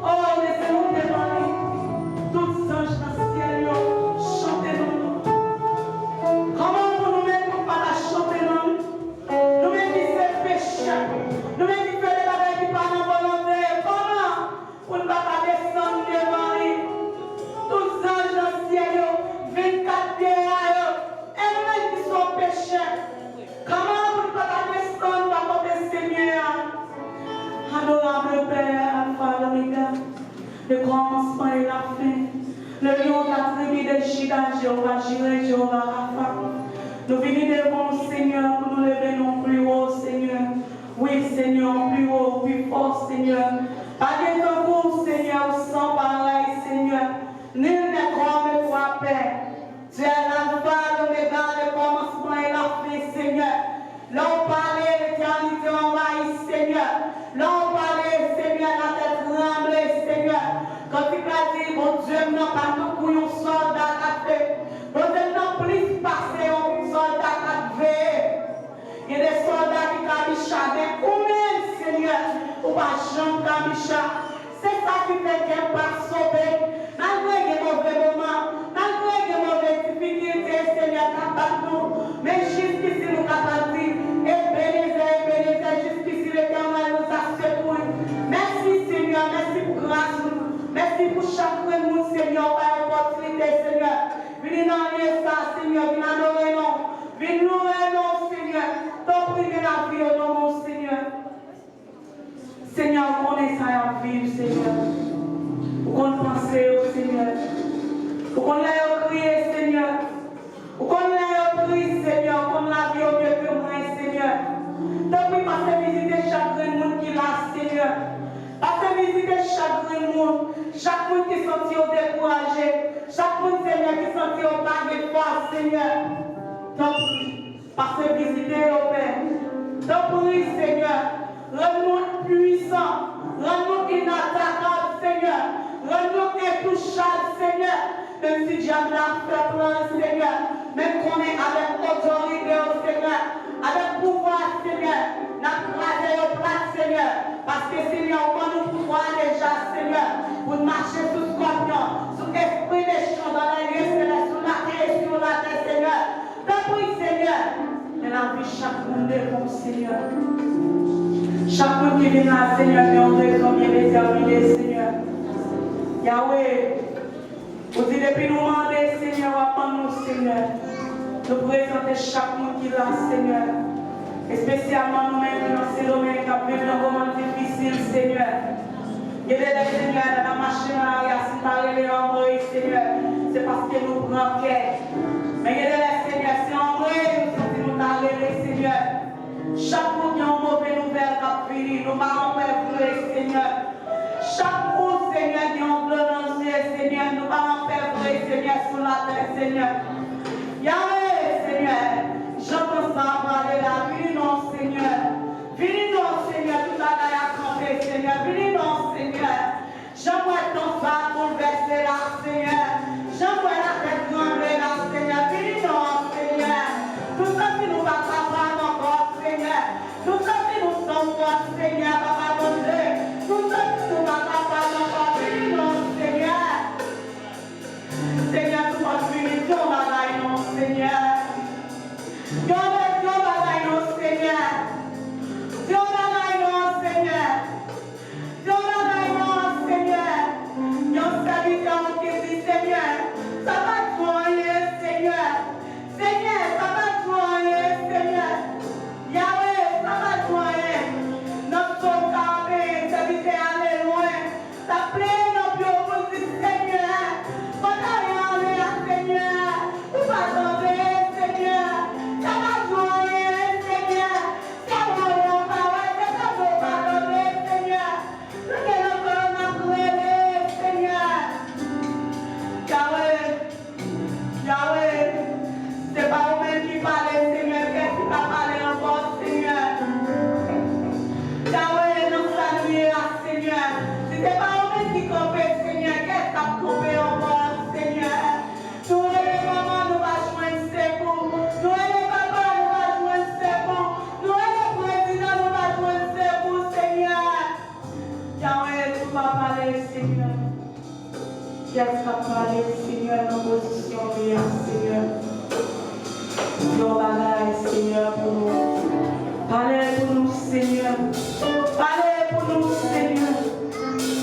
Oh, laissez-nous demander. Tous anges dans le ciel, chantez-nous. Comment pour nous-mêmes, nous pas la chanter, non? Nous-mêmes qui sommes pécheurs. Nous-mêmes qui faisons des bagages qui pas dans la volonté. Comment pour ne pas descendre devant lui? Tous anges dans le ciel, 24 derrière et nous-mêmes qui sommes pécheurs. Comment pour ne pas descendre dans votre Seigneur? Adorable Père, Alpha et Omega, le commencement et la fin, le lion de la tribu de Juda, Jéhovah Jireh, Jéhovah Rapha. Nous venons devant le Seigneur pour nous lever non plus haut, Seigneur. Oui, Seigneur, plus haut, plus fort, Seigneur. Pas de temps, Seigneur, sans pareil, Seigneur. Nul n'est comme toi, Père. Tu es l'alpha, l'oméga, le commencement et la fin, Seigneur. L'on parlait, l'éternité envahie, Seigneur. L'on parlait, Seigneur, la tête tremblée, Seigneur. Quand tu as dit, mon Dieu, non, pas nous pour un soldat à fait. Mon Dieu, non, plus passer un soldat à fait. Il y a des soldats qui camichent, mais vous-même, Seigneur, ou pas Jean Camicha. C'est ça qui fait qu'elle pas sauver. Malgré les mauvais moments, malgré les mauvaises difficultés, Seigneur, capable-nous. Mais jusqu'ici, nous capable de dire, et jusqu'ici, l'Éternel nous a secouru. Merci, Seigneur, merci pour grâce. Merci pour chaque monde, Seigneur, par opportunité, Seigneur. Venez dans les ça, Seigneur, venez adorer nous. Venez louer nous, Seigneur. T'en prie de la vie au nom, Seigneur. Seigneur, on connaît ça en vie, Seigneur. On penser au Seigneur. On l'a crié, Seigneur. On l'a crié, Seigneur. On l'a vie au mieux que moi, Seigneur. T'en prie, passez visiter chaque monde qui l'a, Seigneur. Passez visiter chaque monde. Chaque monde qui sentit découragé. Chaque monde, Seigneur, qui sentit au pas de force, Seigneur. T'en prie, passez visiter au Père. T'en prie, Seigneur. Rends-nous puissants, rends-nous inattaquables, Seigneur. Rends-nous intouchables, Seigneur. Même si diable a fait plein, Seigneur. Même qu'on est avec autorité, Seigneur. Avec pouvoir, Seigneur. N'a croisé au plat, Seigneur. Parce que, Seigneur, on nous pouvoir déjà, Seigneur. Pour marcher sous scorpion, sous esprit méchant dans les lieux célestes, sous la terre et sur la terre, Seigneur. T'en prie, Seigneur. Et la vie chaque monde est bon, Seigneur. Chaque monde qui vient là, Seigneur, mais on raison bien déterminé, Seigneur. Yahweh, vous dites depuis nous demander, Seigneur, appelle nous, Seigneur. Nous présenter chaque monde qui est là, Seigneur. Et spécialement nous-mêmes dans ces domaines qui ont vécu un moment difficile, Seigneur. Il y a des Seigneur, dans la machine à l'arrière, si par les envoyer, Seigneur, c'est parce que nous prenons pied. Mais il y a des Seigneur, si en vrai, nous sommes arrivés, Seigneur. Chaque monde qui a une mauvaise nouvelle qui fini, nous allons faire Seigneur. Chaque monde, Seigneur, qui a une bonne Seigneur, nous allons faire Seigneur, sur la terre, Seigneur. Yahweh, Seigneur, j'entends ça parler là, venez non, Seigneur. Venez non, Seigneur, tout la gaille à camper, Seigneur. Venez non, Seigneur. J'aimerais ton phare bouleverser là, Seigneur. J'aimerais la tête trembler là, Seigneur. Venez non, Seigneur. Tout ça qui nous va pas encore, Seigneur. Tout ça qui nous sommes forts, Seigneur, Papa mon Dieu. Tout ça qui nous va pas encore, venez non, Seigneur. Seigneur, tout va finir, tout va parler, Seigneur? Qui est-ce qui a parlé, Seigneur, dans nos positions, Seigneur? Nos bagailles, Seigneur, pour nous. Parlez pour nous, Seigneur. Parlez pour nous, Seigneur.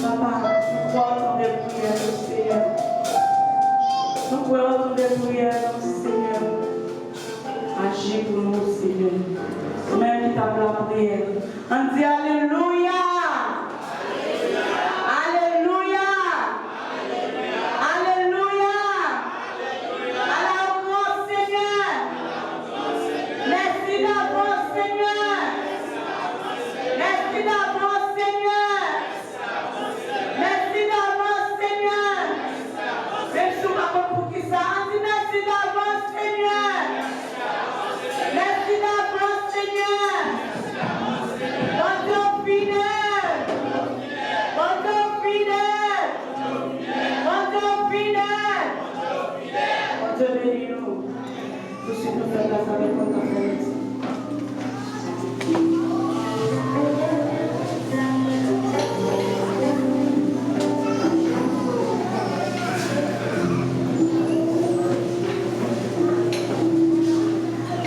Papa, nous pouvons entendre des prières, Seigneur. Nous pouvons entendre des prières, Seigneur. Agis pour nous, Seigneur. Même qui t'a la prière. On dit Alléluia. Alléluia. Alléluia. À la grâce, Seigneur. Merci d'avance, Seigneur. Merci d'avance, Seigneur. Merci d'avance, Seigneur. Même si on ne va pas pour qui ça, on dit merci d'avance, Seigneur. Merci d'avance, Seigneur. Bon Dieu fidèle. Bon Dieu fidèle. Bon Dieu fidèle. Bon Dieu bénis-nous. Tout ce que nous faisons avec votre frère.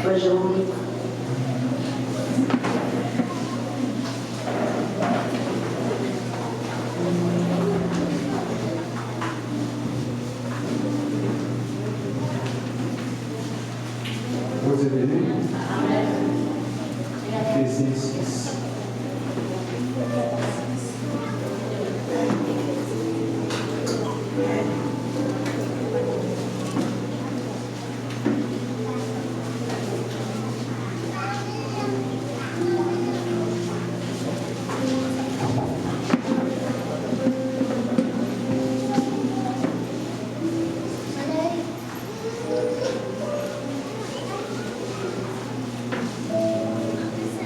Bonjour. Vous êtes venus? Éphésiens 6.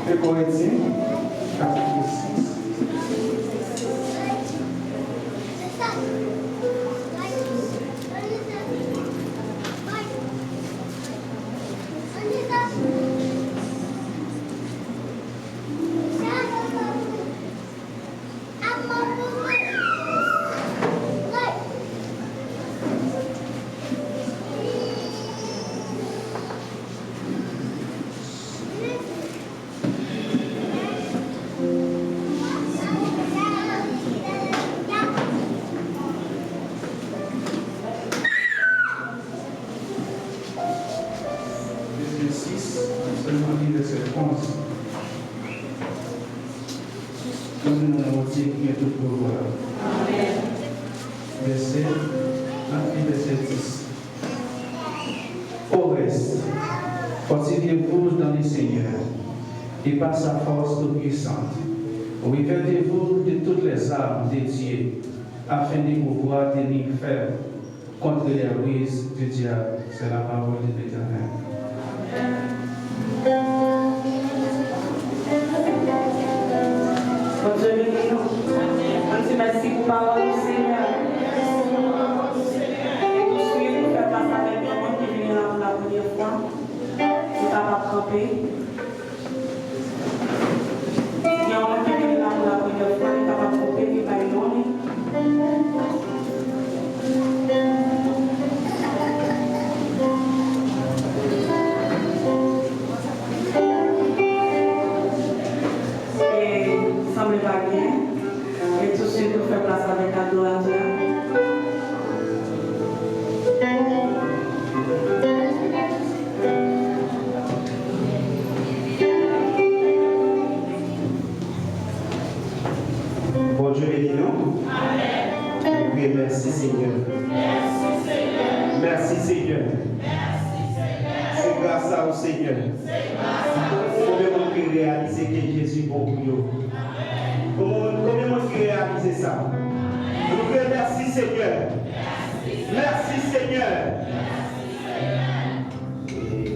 Et Corinthiens, chapitre 6. Éphésiens 6, seulement dit verset 11. Nous avons dit qu'il y a tout pouvoir. Verset 10. Au reste, fortifiez-vous dans le Seigneur et par sa force toute puissante. Revêtez-vous de toutes les armes de Dieu afin de pouvoir tenir ferme contre les ruses du diable. C'est la parole de l'Éternel. Bon Dieu bénis-nous. On dit merci pour la parole du Seigneur. Et tout de suite, nous faisons face avec le monde qui vient là pour la première fois. Nous ne pas tromper. Il y a un monde qui vient là pour la première fois, il ne pas tromper, il ne pas éloigner. Semble pas bien. Et tout de suite, nous faisons place avec l'adorateur. Bon Dieu bénis-nous. Amen. Oui, merci Seigneur. Merci Seigneur. Merci Seigneur. Merci Seigneur. C'est grâce à vous Seigneur. C'est grâce à vous. Combien on peut réaliser que Jésus est bon pour nous? Combien on peut réaliser ça? Nous vous merci Seigneur. Merci Seigneur. Et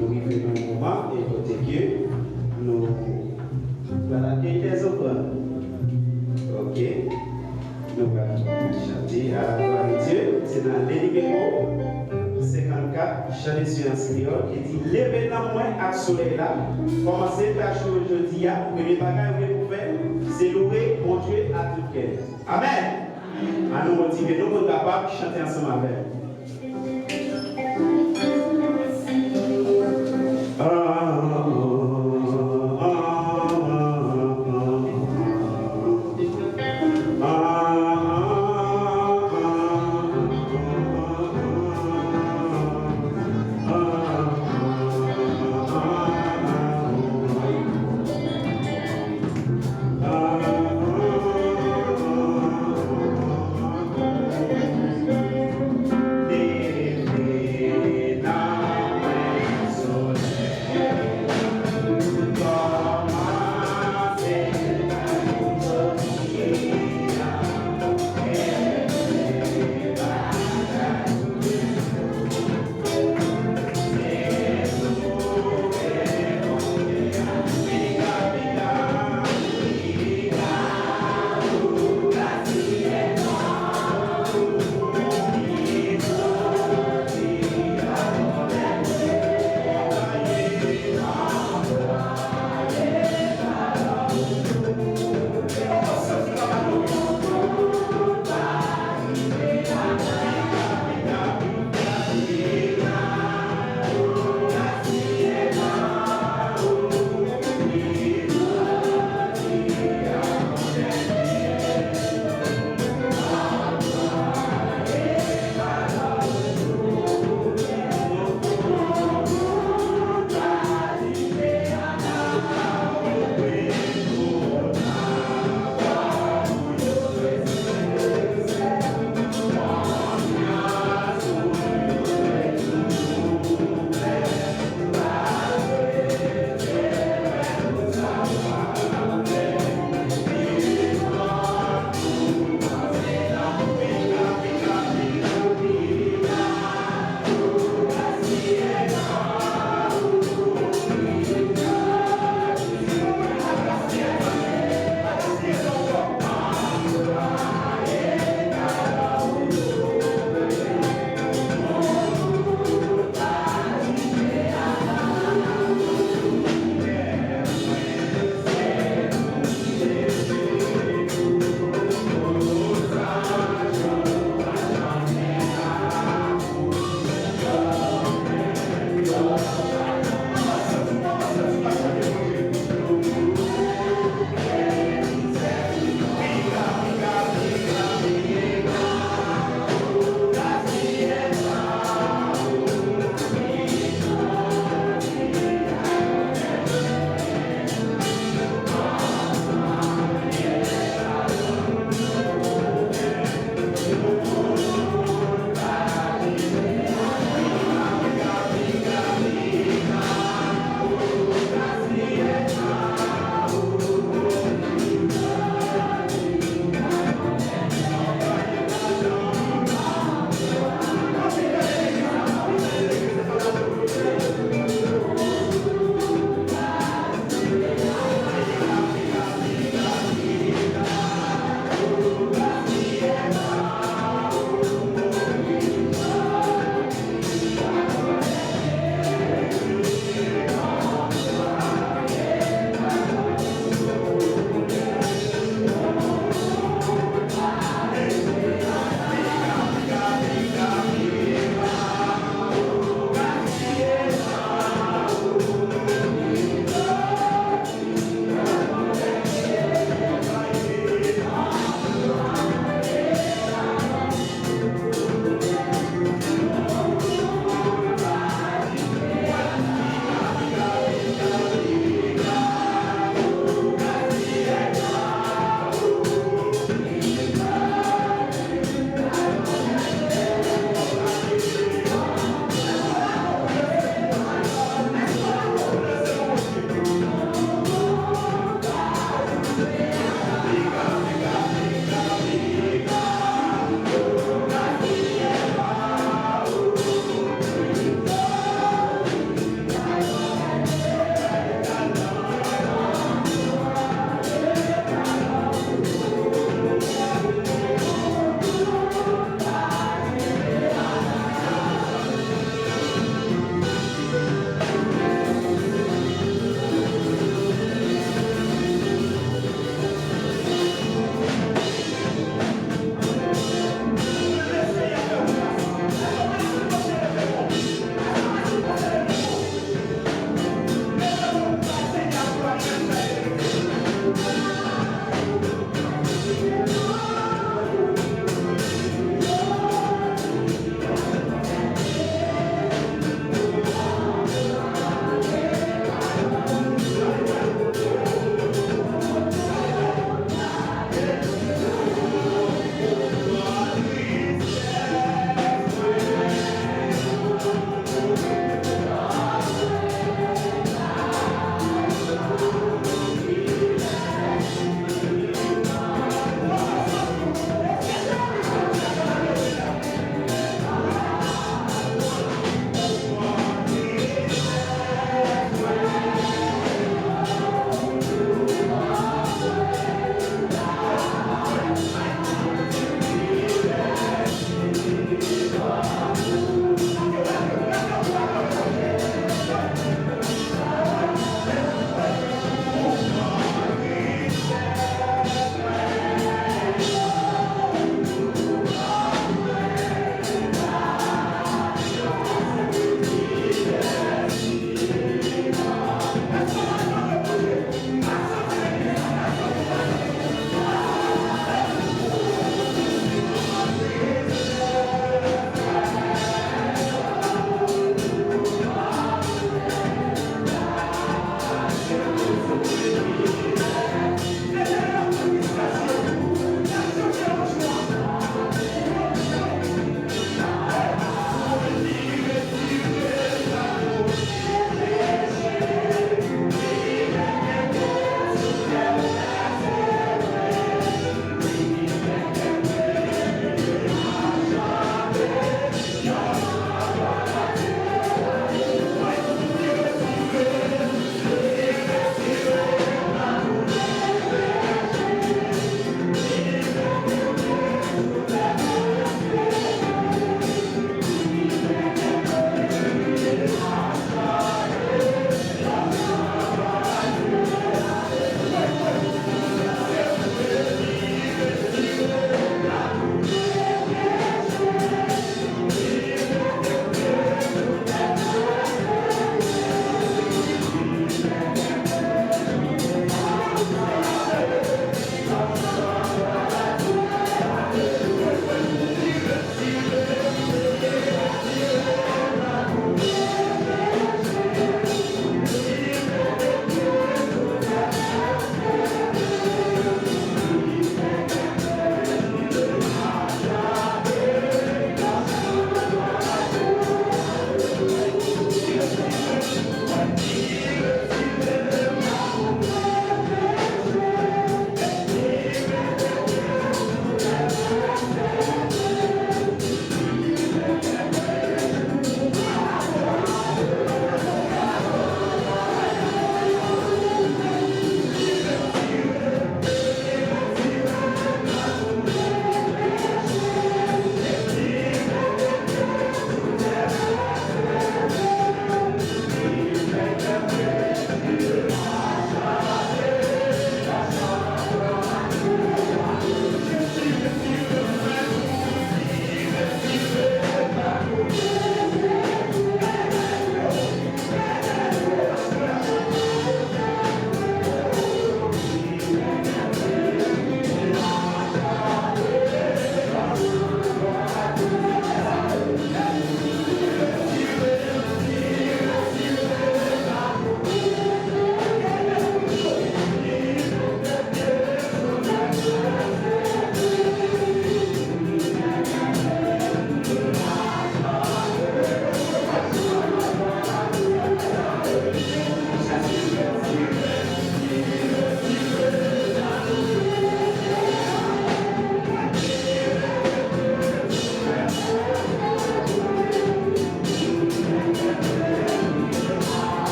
nous vivons un moment et côté Dieu, nous voilà quelques offrandes. Ok. Nous allons chanter à la gloire de Dieu. C'est dans le numéro 54, chanter sur un seigneur qui dit levez la main à ce soleil là. Commencez par aujourd'hui. Le premier bagage que vous faire, c'est louer mon Dieu à tout cœur. Amen. À nous motiver, nous sommes capables de chanter ensemble avec. Ah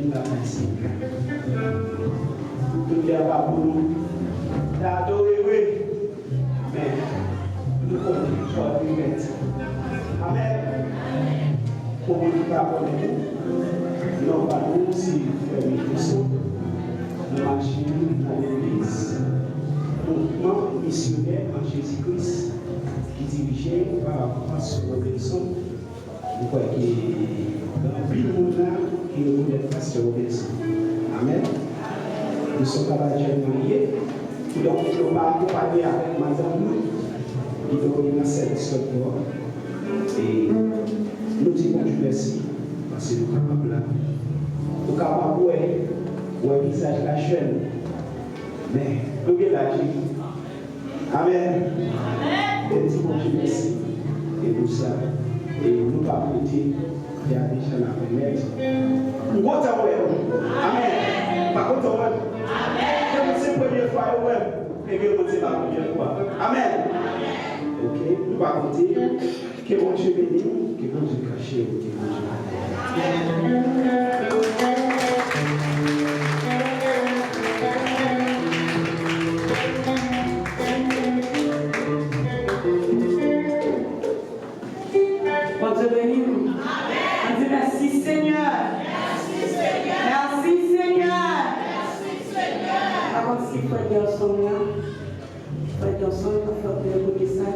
la main. Tout le monde pour nous. D'adorer, oui. Mais nous connaissons soit privé. Amen. Pour nous pas connaître, non pas nous aussi faire une question. Nous marchons dans l'église. Mouvement missionnaire en Jésus-Christ qui dirigé par Pasteur Robinson. Vous voyez qu'il y a un pile de monde qui reconnaît Pasteur Robinson. Amen. Nous sommes capables de marier. Donc, nous allons accompagner avec madame qui doit venir dans cette histoire. Et nous disons Dieu merci parce que nous sommes capables là. Nous sommes capables de voir un visage la chaîne. Mais nous sommes là. Amen. Et nous disons Dieu merci. Et pour ça, et nous ne pouvons pas prêter. Il y a déjà la fenêtre. Nous comptons. Amen. Par contre, Amen. C'est la première fois et que c'est la première fois. Amen. Ok, nous allons compter que mon Dieu bénit, que mon Dieu caché, que mon Dieu bénit nous. On dit merci Seigneur. Merci Seigneur. Merci Seigneur. Merci Seigneur. Avant de s'y faire des ensemble, faire des ensemble pour faire des reconnaissances.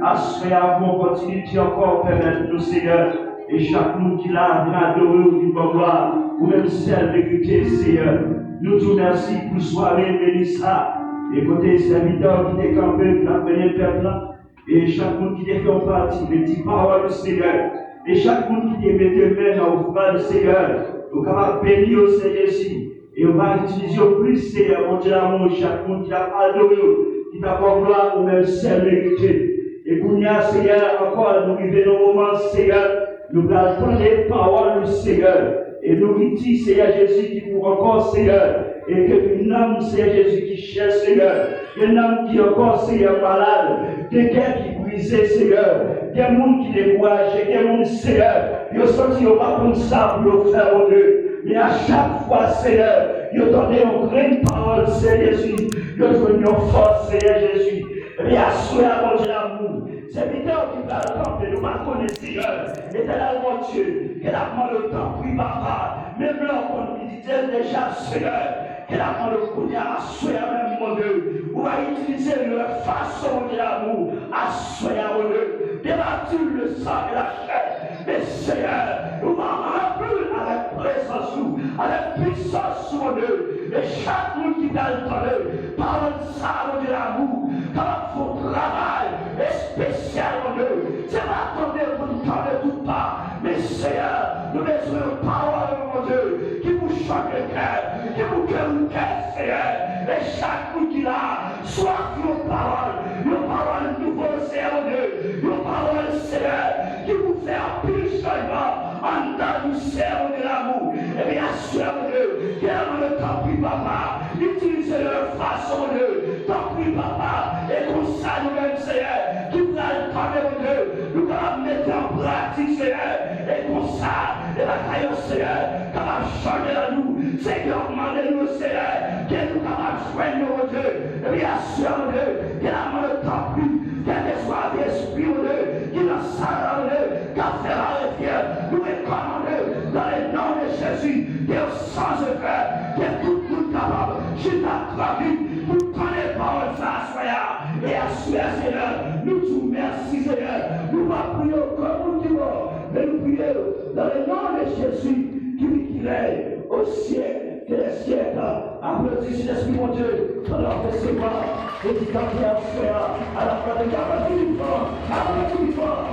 Assoyez pour continuer encore permettre nous, Seigneur, et chaque monde qui l'a adoré ou qui va gloire, ou même celle vérité, Seigneur. Nous te remercions pour soirée béni ça, et côté serviteur qui est campé, qui a venu peuple, et chaque monde qui est fait partie des petites paroles du Seigneur, et chaque monde qui est mis main dans l'ouvrage du Seigneur, nous sommes capables de bénir au Seigneur ici, et on va utiliser au plus, Seigneur, mon Dieu l'amour, chaque monde qui a adoré, qui t'a pour gloire, ou même celle vérité. Et qu'on y a, Seigneur, encore, nous vivons nos moments, Seigneur, nous allons entendre les paroles du Seigneur. Et nous dit, Seigneur Jésus, qui pour encore, Seigneur, et que nous nomme, Seigneur Jésus, qui cherche, Seigneur, un homme qui est encore, Seigneur, malade, quelqu'un qui brisé, Seigneur, des gens qui découragent, des gens, Seigneur, ils ont senti, ils n'ont pas comme ça pour le faire au Dieu. Mais à chaque fois, Seigneur, ils ont donné une grande parole, Seigneur Jésus, ils ont donné une force, Seigneur Jésus. Et bien, assoyez à mon Dieu l'amour. C'est vidéo qui va le temps de nous connaître, Seigneur. Éternel, mon Dieu, qu'elle a demandé le temps, oui, papa. Même là, on dit déjà, Seigneur, qu'elle a demandé le coup assoyez à même, mon Dieu. On va utiliser leur façon de l'amour, assoyez à mon Dieu. Débattu le sang et la chair. Mais Seigneur, on va remplir avec présence, avec puissance, mon Dieu. Et chaque monde qui va le temps, parle de ça, mon Dieu, l'amour. Quand il faut travail spécial, mon Dieu. C'est pas attendre pour nous parler tout pas. Mais Seigneur, nous besoin de parole, mon Dieu, qui vous change le cœur, qui vous cœur le cœur, Seigneur. Et chaque coup qui l'a, soit nos paroles nouvelles, Seigneur, mon Dieu, nos paroles, Seigneur, qui vous fait un pile changement en dans nous, Seigneur, de l'amour. Et bien sûr, mon Dieu, qu'il y a le temps, puis papa, utilisez leur façon, mon Dieu, tant pis, papa, et comme ça, nous-mêmes, Seigneur, qui vous a le temps, mon Dieu, nous allons mettre en pratique, Seigneur, et comme ça, et la taille, Seigneur, capable de changer à nous, Seigneur, demandez-nous, Seigneur, que nous capables de soigner, mon Dieu, et bien sûr, mon Dieu, qu'il y a le temps, puis, quel que soit l'esprit, mon Dieu, qui l'a salé, mon Dieu, qui a fait la rivière, nous recommandons dans le nom de Jésus, Dieu sans effet, que tout le monde capable, je t'attrape, pour prendre les paroles, ça soit, et assurer, Seigneur, nous te merci, Seigneur, nous va prier comme nous disons, mais nous prions dans le nom de Jésus, qui règne au ciel et les siècles. Applaudissez l'Esprit, mon Dieu, dans leur recevoir, et qui t'en à la fin de la vie, applaudissez fort.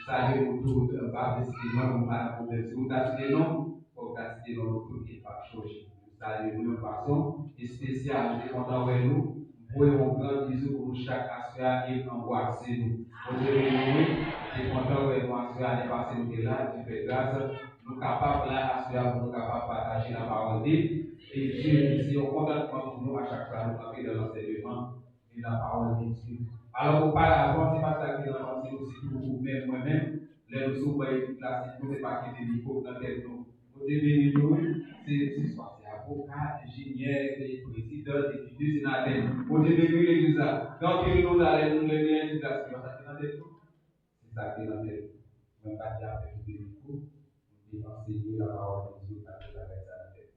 saluer autour de pas décider non, pas décider non, pour décider non, pour qu'il pas changer. Saluer de façon spéciale, je content avec nous. Vous pouvez un grand bisou pour chaque assureur et embrasser nous. Vous devez nous, je content avec nous, assureur, et passer nous là, tu fais grâce. Nous capables là, assureur, nous capables de partager la parole de Dieu. Et Dieu, si on contentement pour nous à chaque fois, nous avons dans l'enseignement et la parole de Dieu. Alors, auparavant, c'est pas ça qui est avancé aussi pour vous-même, moi-même. Les nous sommes classés, vous n'avez pas quitté le micro dans tel nom. Vous devez nous, c'est soit c'est avocat, ingénieur, président, député, sénateur. Vous devez nous l'église là. Quand nous allons nous les liens, c'est ça qui est dans tel nom. C'est ça qui est dans tel nom. Même pas dire avec le micro, vous devez enseigner la parole de Dieu parce que la reste à la tête.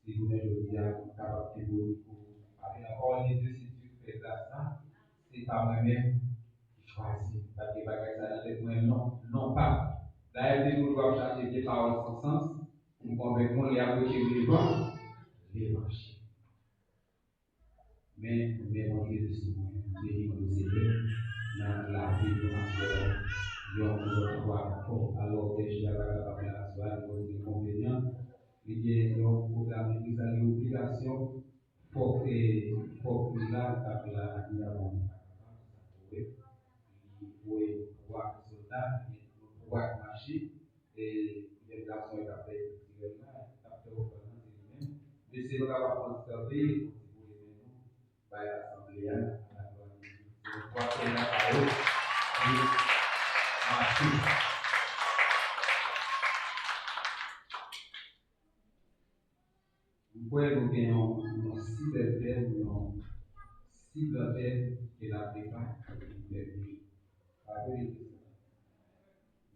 Si vous n'êtes pas capable de vous avec la parole de Dieu, si Dieu fait ça, c'est pas moi-même qui choisis. Parce que ça dans la tête, non pas. D'ailleurs, nous devons changer des paroles sans sens. Nous convaincons les approcher l'évangile. Mais mon Dieu de ce monde, Dieu nous aider dans la vie de ma soeur. Nous devons alors que je n'ai pas capable de la soeur, nous des inconvénients. Il y a un programme qui a une obligation pour que là, la vie avant. Il faut pouvoir soldat, il faut pouvoir marcher, et les garçons sont appelés là, ils sont lui-même. Mais c'est le travail pour observer, pour les mêmes, par l'assemblée, à la gloire de Dieu. C'est le pouvoir de la parole et marcher. Vous pouvez nous gagner un cyberterre, un cyberterre qui est la prépa de lui. La vérité,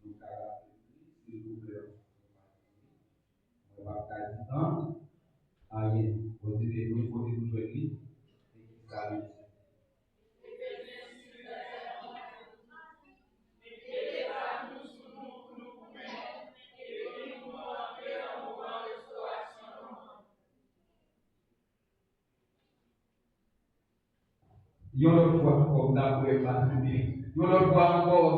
nous caractérisons, s'il vous plaît, on va pas dire tant, rien. Vous devez nous jouer et qui s'arrête. Yon l'autre fois, comme dans le pas trouvé. Yon l'autre fois encore,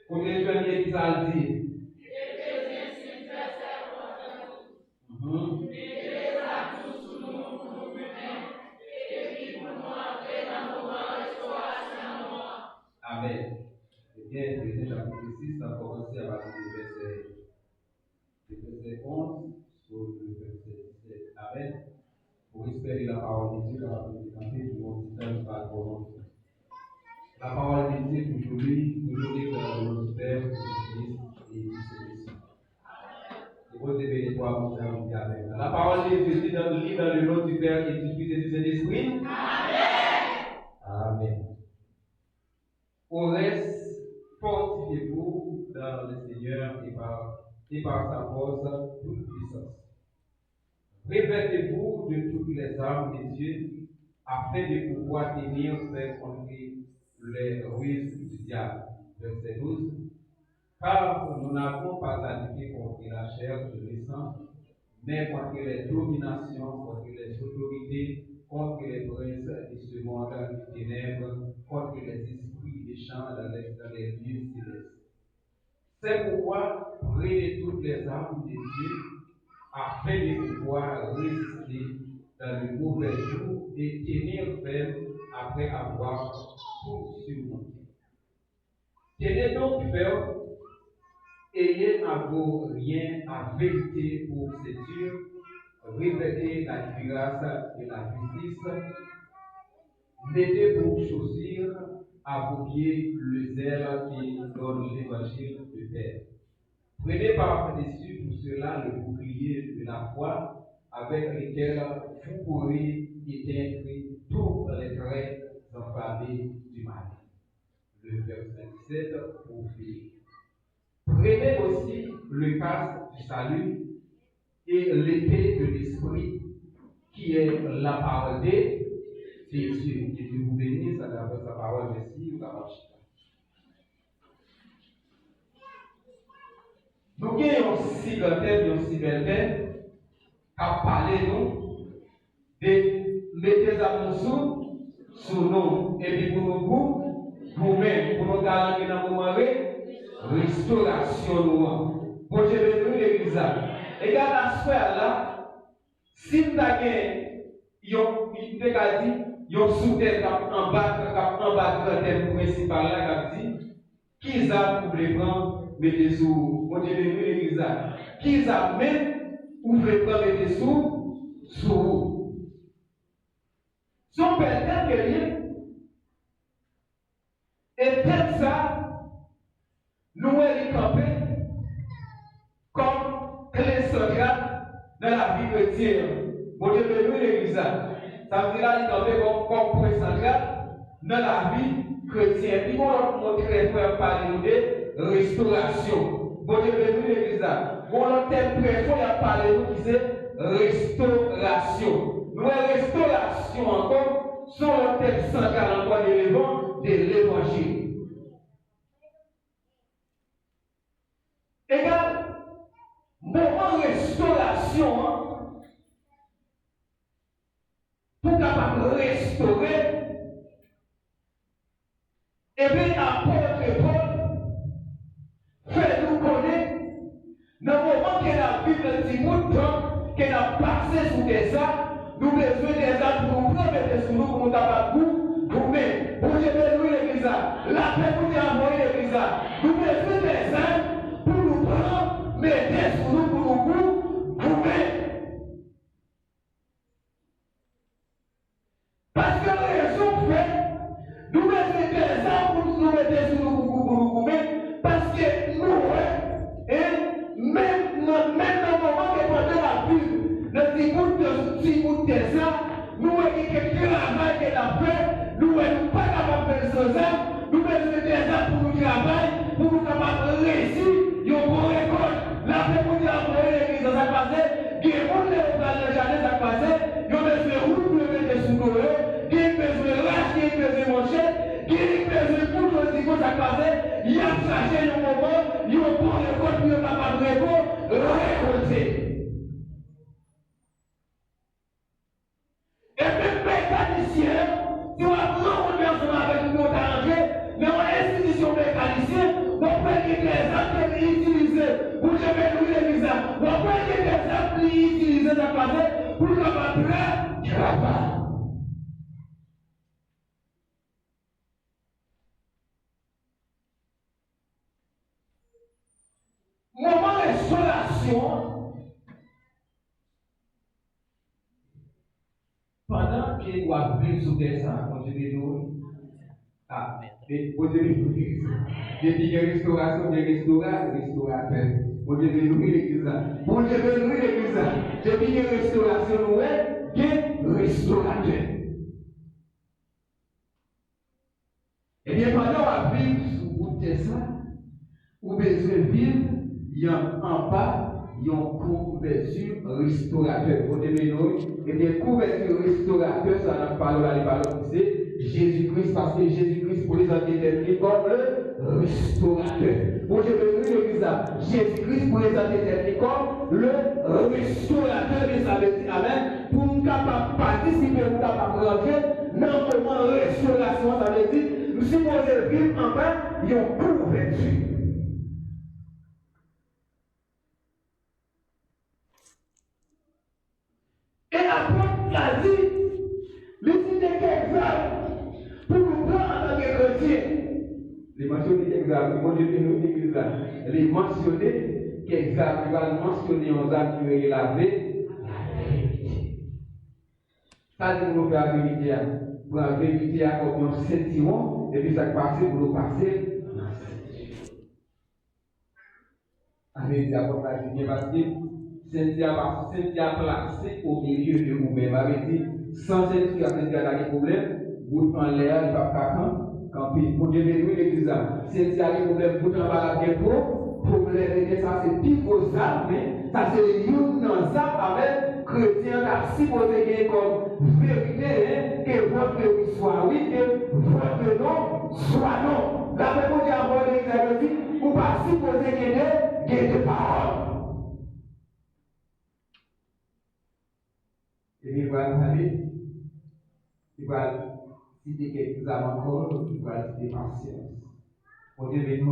comme les jeunes qui s'en disent. Amen. Eh bien, Éphésiens chapitre 6, on a commencé à partir du verset 11 sur le verset 17. Amen. Pour espérer la parole de Dieu, la parole de Dieu, pour mon titre, par volonté. La parole de Dieu, toujours dans le nom du Père, du Fils et du Saint-Esprit. Et vous devez les trois montrer avec. La parole de Dieu, dans le nom du Père et du Fils et du Saint-Esprit. Amen. Amen. Au reste, fortifiez-vous dans le Seigneur et par sa force toute puissance. Revêtez-vous de toutes les armes de Dieu afin de pouvoir tenir contre les ruses du diable. Verset 12. Car nous n'avons pas à lutter contre la chair de le sang, mais contre les dominations, contre les autorités, contre les princes de ce monde des ténèbres, contre les esprits méchants dans les lieux célestes. C'est pourquoi prenez toutes les armes de Dieu afin de pouvoir résister dans le mauvais jour et tenir ferme après avoir tout surmonté. Tenez donc ferme, ayez à vos rien à vérité pour séduire, revêtez la grâce et la justice, mettez pour chaussures à vos pieds le zèle qui donne l'évangile de paix. Prenez par-dessus tout cela le bouclier de la foi avec lequel vous pourrez éteindre tous les traits enflammés du mal. Le verset 17 pour finir. Prenez aussi le casque du salut et l'épée de l'esprit qui est la parole de Dieu. Que Dieu vous bénisse à travers sa parole. Merci. Vous avez nous avons aussi cyberterre qui a parlé nous de mettre à nous sous nous et puis pour nous vous-même, pour nous garantir dans le moment de restauration. Bon Dieu, bénis l'église. Et dans la sphère là, si vous avez une sous-tête en bas de thème principal là, qui a pour les prendre, mettez sous. Bon Dieu, bénis l'église. Qui a même pour les prendre, mettez sous vous. Son père est rien. Et peut-être ça, nous allons camper comme clé centrale dans la vie chrétienne. Bon Dieu, bénis l'église. Ça veut dire qu'il camper comme point central dans la vie chrétienne. Puis on va montrer frère parler de restauration. Bon Dieu, bénis l'église. Mon thème préféré, il a parlé de qui c'est restauration. Nous restauration encore sur le thème central encore de l'évangile. Égal, moment restauration, pour capable restaurer, et bien apôtre Paul fait nous connaître dans le moment que la Bible dit tout temps qu'elle a passé sous des arbres, nous besoin des arbres pour nous mettre sous nous pour nous taper pour nous. Pour Dieu bénir l'église, la paix pour Dieu envoyer l'église. Nous besoin des arbres pour nous prendre, mettre sous nous pour nous parce que la raison fait, nous mettons des arbres pour nous mettre sous nous pour nous parce que nous, même dans le moment que pendant la pub, le petit bout de ça, nous avons quelques travail que la fait, nous ne sommes pas capables de faire sans arbres, nous mettons des arbres pour nous travailler, pour nous capables de réussir, ils ont une récolte. La paix pour nous envoyer l'église dans sa passé, qui est pour les jardins dans sa passé, ils ont besoin de route pour le mettre sous nous. Qui est besoin de lâche, qui est besoin de manchette, qui est besoin de tout le niveau de sa passé, il a cherché le moment, il a pris le code pour ne pas récolter. Et même mécanicien, si on a vraiment ensemble avec nous, on a arrangé, mais on a institution mécanicien, on peut qu'il y ait des actes utilisés pour jamais nous les visages. On peut qu'il y ait des actes utilisés dans la passé pour ne pas travailler. Moment de restauration, pendant qu'il doit vivre sous des sangs, quand je dis nous, mais vous devez nous dire ça. Je dis que restauration, restaurateur. Vous devez nous dire l'église. Vous devez nous dire l'église. Je dis que restauration, nous est restaurateur. Eh bien, pendant qu'on va vivre sous des sangs, vous besoin vivre. Il y a en bas, il y a une couverture restaurateur. Vous devez nous, et bien, couverture restaurateur, ça n'a pas parlé, c'est Jésus-Christ, parce que Jésus-Christ, pour les antéterminés, comme le restaurateur. Vous devez nous, l'église, Jésus-Christ, pour les antéterminés, comme le restaurateur, mais ça veut dire, amen, pour nous capables participer, pour nous capables rentrer dans le moment de restauration, ça veut dire, nous supposons vivre en bas, il y a une couverture. Et l'apôtre l'a dit, les idées qu'exemple pour nous prendre en tant que chrétiens. Les mentionner qu'exemple, mon Dieu, nous l'église là. Les mentionner qu'exemple, il va mentionner aux âmes qui veulent laver la vérité. Ça dit pour nous faire la vérité, pour la vérité comme un sentiment, et puis ça passe pour nous passer dans la ceinture. Avec l'apôtre l'a dit, parce que Cynthia placé au milieu de vous-même. Avait dit, sans Cynthia a des problèmes, vous en l'air, il va pas camper. Pour Dieu bénir l'église, Cynthia a des problèmes, vous en va la bien trop. Problème, ça c'est plus gros âme, mais ça c'est une dans ça avec chrétien qui a supposé gagner comme vérité, que votre oui soit oui, que votre non soit non. La même chose à mon église, dit, vous pas supposé gagner des paroles. Et il va aller, Si tu quelques âmes encore, il va rester patience. Pour devenir,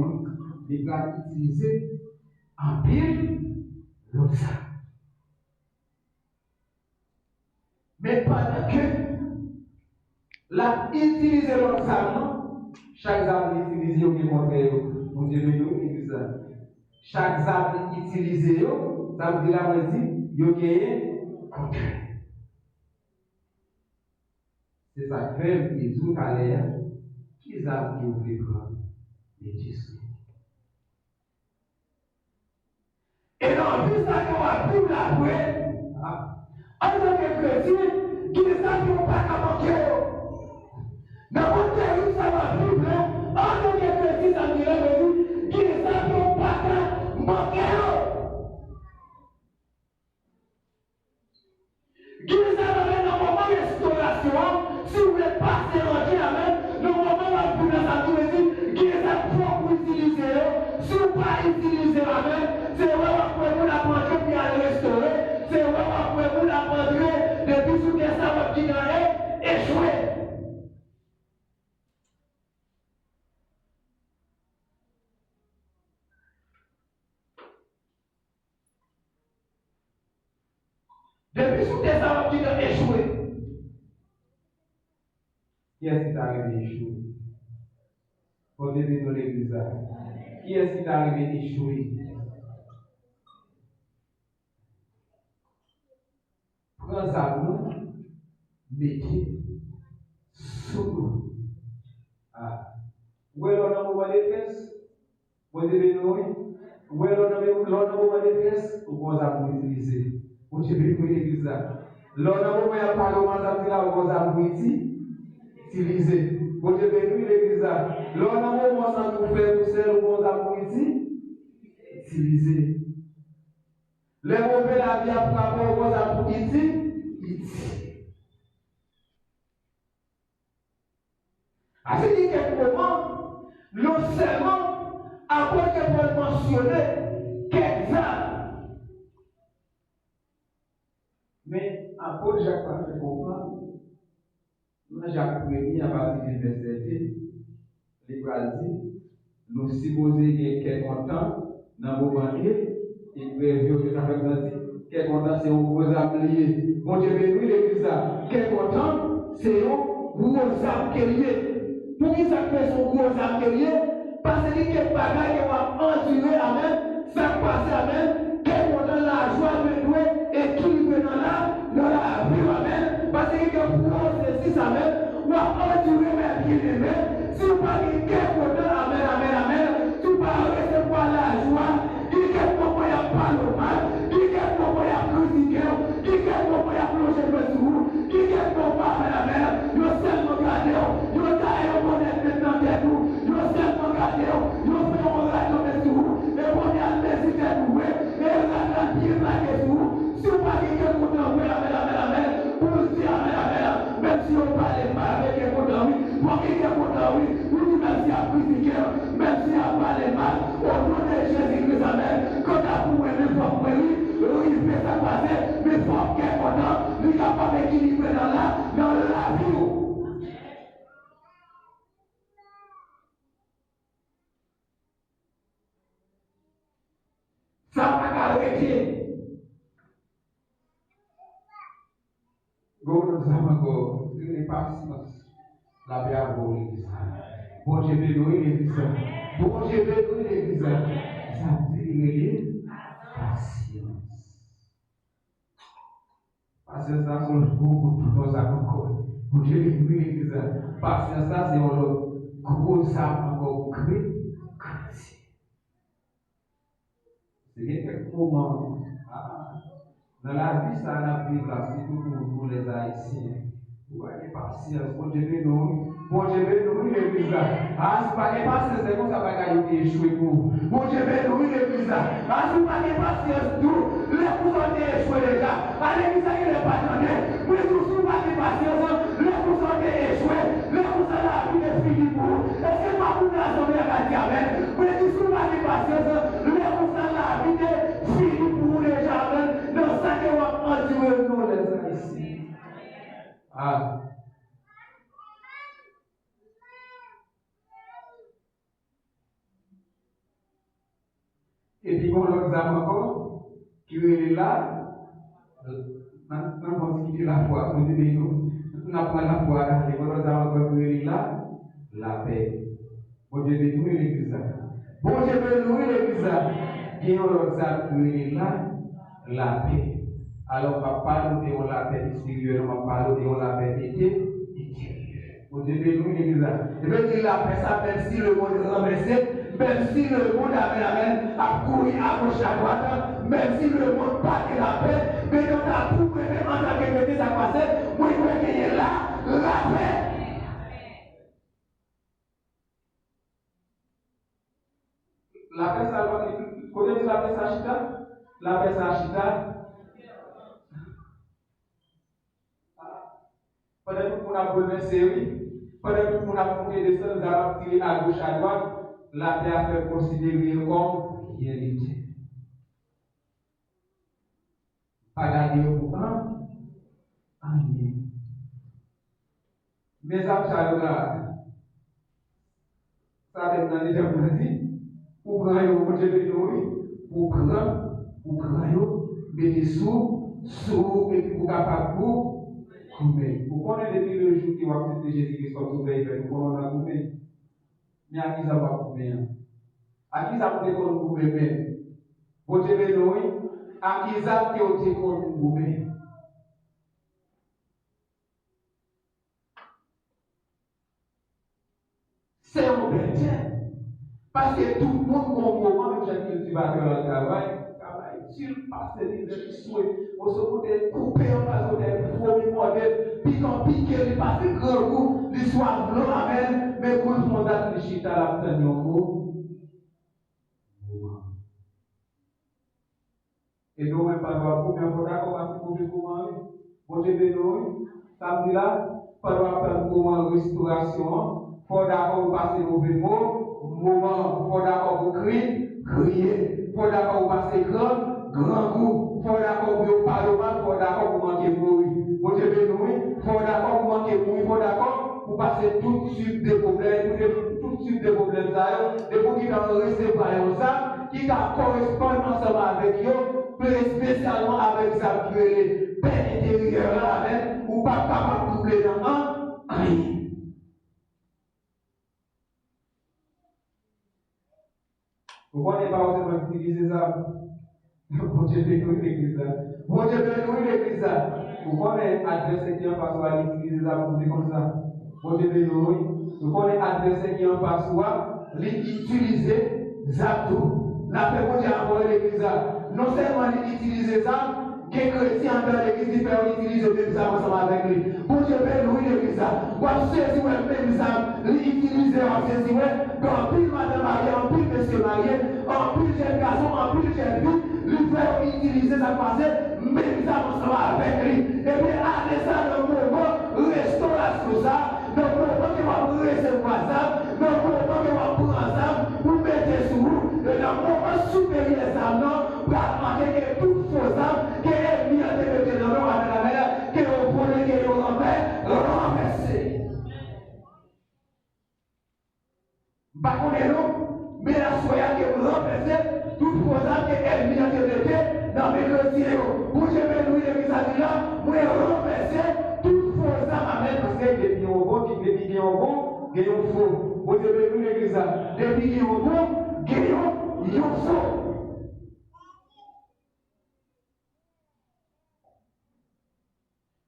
il va utiliser en pile l'autre ça. Mais pendant que la utiliser l'autre ça, chaque âme utilise au monter pour devenir ça. Chaque âme utilise, ça veut dire la dit, il y a contraire. C'est ça que fait les autres à l'air, qui âme qui ouvre prendre les tissus. Et dans tout ça qu'on a pu l'avouer, en tant que chrétien, qui les âmes qui n'ont pas qu'à manquer. Dans mon terrain, ça va vivre, en tant que chrétien, ça me dit, qui les âmes qui n'ont pas qu'à manquer. Qui les âmes dans le moment de restauration, si vous voulez passer en Dieu, amen, le moment où vous avez la vie, qui les a pour utiliser, si vous ne pas utiliser, amen, c'est où vous la manger puis aller restaurer, c'est où vous la manger depuis ce que ça va dire, échouer. Depuis ce que ça va dire, échouer. Qui est-ce qui t'a arrivé échoué? Pour devenir dans l'église. Qui est-ce qui t'a arrivé échoué? Prends ça, mettez sous nous. Où est l'homme au détresse? Vous devez nous. Où est l'homme au détresse? Ou vous avez utilisé? Vous devez nous l'église. L'homme au parlement, vous avez utilisé. Vous devez nous l'église. L'homme au faire pour celle où vous avez utilisé. Les mauvais la vie à frapper, vous avez utilisé. À ce qui est moment, non seulement après que vous mentionnez quelques âmes, mais après Jacques va faire comprendre, Jacques 1er à partir du verset 2, les dit, nous supposons qu'il y ait quelqu'un dans le moment et prévu que ça fait grandir. Quelqu'un c'est un gros âme lié. Mon Dieu béni l'église. Quelqu'un c'est un gros âme qui est lié. Pour qui ça fait son gros âme qui est lié? Parce que quelques bagages qui vont endurer, amen, ça passe, amen, quelqu'un dans la joie de nous équilibré dans la vie, amen. Parce que quelqu'un pour ceci, amen, ou endurer mes bien-aimés. Si vous parlez quelqu'un, amen, amen, amen, si vous parlez recevoir la joie, qui quelqu'un qui a pas le mal, qui quelqu'un qui a critiqué, qui quelqu'un qui a plongé le sous, qui quelqu'un qui a fait la mer, nous seulement gardé, nous taillons mon maintenant de nous, nous seulement gardé, nous faisons mon radio de sous, et on est à l'aise de nous, et on a la pied là de sous, si vous parlez quelqu'un qui a fait la mer, pour dire amen, amen, même si on parle mal avec quelqu'un qui a fait, pour quelqu'un qui a fait, pour dire même si on a critiqué, même si on parle mal, au nom de Jésus-Christ, amen, quand on a pour aimer, il fait ça passer, mais il faut qu'il content, il est capable d'équilibrer dans la vie. Ça va arrêter. Nous avons une patience. La paix à vous, l'église. Bon Dieu béni l'église. Bon Dieu béni l'église. Ça dit patience. Patience, ça, c'est beaucoup de choses à encore. Bon Dieu béni l'église. Patience, ça, c'est un gros sabre encore chrétien. C'est quelques moments. Dans la vie, ça n'a plus là, surtout pour les Haïtiens. Vous voyez, patience, bon Dieu béni, l'église. Ah, si pas de patience, c'est comme ça va échouer pour vous. Bon Dieu béni, l'église. Ah, si pas de patience, tout, les coups ont échoué déjà. À l'église, il n'est pas donné. Mais tout, si pas de patience, les coups ont échoué. Les coups ont la vie est finie pour vous. Est-ce que ma boule a sauvé la diamètre? Mais tout, si pas de patience, les coups ont la vie est finie pour vous déjà. Dans ça que vous endurez, nous les Haïtiens. Ah. Et puis, on l'autre âme encore, qui est là, n'importe qui la foi, vous dites, nous n'avons pas la foi, et on l'autre âme encore, qui est là, la paix. Bon Dieu, nous, l'église. Bon Dieu, nous, l'église. Et on l'autre âme, qui est là, la paix. Alors, on va parler de la paix extérieure, on va parler de la paix intérieure. Bon Dieu, nous, l'église. Je veux dire la paix, ça, même si le monde est renversé, même si le monde a couru à gauche à droite, même si le monde part de la paix, mais on a tout même en tant que métier, ça passe, moi je veux qu'il y ait là la paix. La paix, ça va être. Connais-tu la paix, ça chita? La paix, ça chita. Pendant qu'on a besoin de série, pendant qu'on a monté des sons, nous allons tirer à gauche à droite. La paix a fait considérer comme réalité. Pas garder au courant, rien. Mes amis, ça a déjà dit, pour prendre au côté de nous, pour prendre, mettez sous, et puis pour capable pour couper. Vous connaissez depuis le jour qui va accepter Jésus-Christ comme sauveur, vous connaissez la couper. Mais à qui ça va couper? À qui ça va couper? Vous devez nous, à qui ça va couper? C'est un bêtise. Parce que tout le monde, au moment où j'ai dit, tu vas faire le travail, s'il passe des souhaits, on se peut couper en face de tel premier modèle, puis quand piqué, il passe un grand coup, l'histoire blanc amène, mais quand le monde a réfléchi à la fin du mot. Et donc, on va voir combien de fois commencer pour faire comment, pour te bénir, samedi là, pendant faire comment restauration, il faut d'accord passer au moment, il faut d'accord pour crier, il faut d'accord pour passer grand coup, il faut d'accord pour parler mal, il faut d'accord pour manquer mourir. Pour te bénir, il faut d'accord pour manquer mourir, il faut d'accord pour passer tout type de problèmes, tout type de problèmes, et pour qu'ils en recevront ça, qui correspondent ensemble avec eux, plus spécialement avec ça qui est paix intérieure avec, ou pas capable de doubler dans un. Pourquoi n'est pas osé utiliser ça? Bon Dieu bénit l'église. Bon Dieu bénit l'église. Pourquoi n'est adressé qui en face à l'utiliser ça pour dire comme ça? Bon Dieu bénit. Pourquoi n'est adressé qui en face à l'utiliser ça tout? La paix bon Dieu a envoyé l'église. Non seulement l'utiliser ça, que les chrétiens dans l'église qui peuvent utiliser même ça ensemble avec lui. Bon Dieu bénit l'église. Vous saisissez même ça, l'utiliser en saisissez. Quand pile madame mariée, en pile monsieur marié, en pile jeune garçon, en pile jeune fille, lui faire utiliser sa passé, même ça ensemble avec lui. Et bien, allez ça dans le moment, restauration ça, dans le moment qui va recevoir ça, dans le moment qui va prendre ça, vous mettez sous vous, et dans le moment supérieur ça, non, pour marquer que tout faux ça, que est mis à te dans l'eau avec la mer, que vous prenez, que vous renversez. Par contre, nous, mais la soya que vous renversez, tout faux ça, que est mis à te dans mes dossiers. Vous j'aime nous les visages là, vous renversez tout faux ça, amène parce que des pieds au bon, des pieds au bon, des au faux. Vous devez nous les visages, des pieds au bon, des au faux.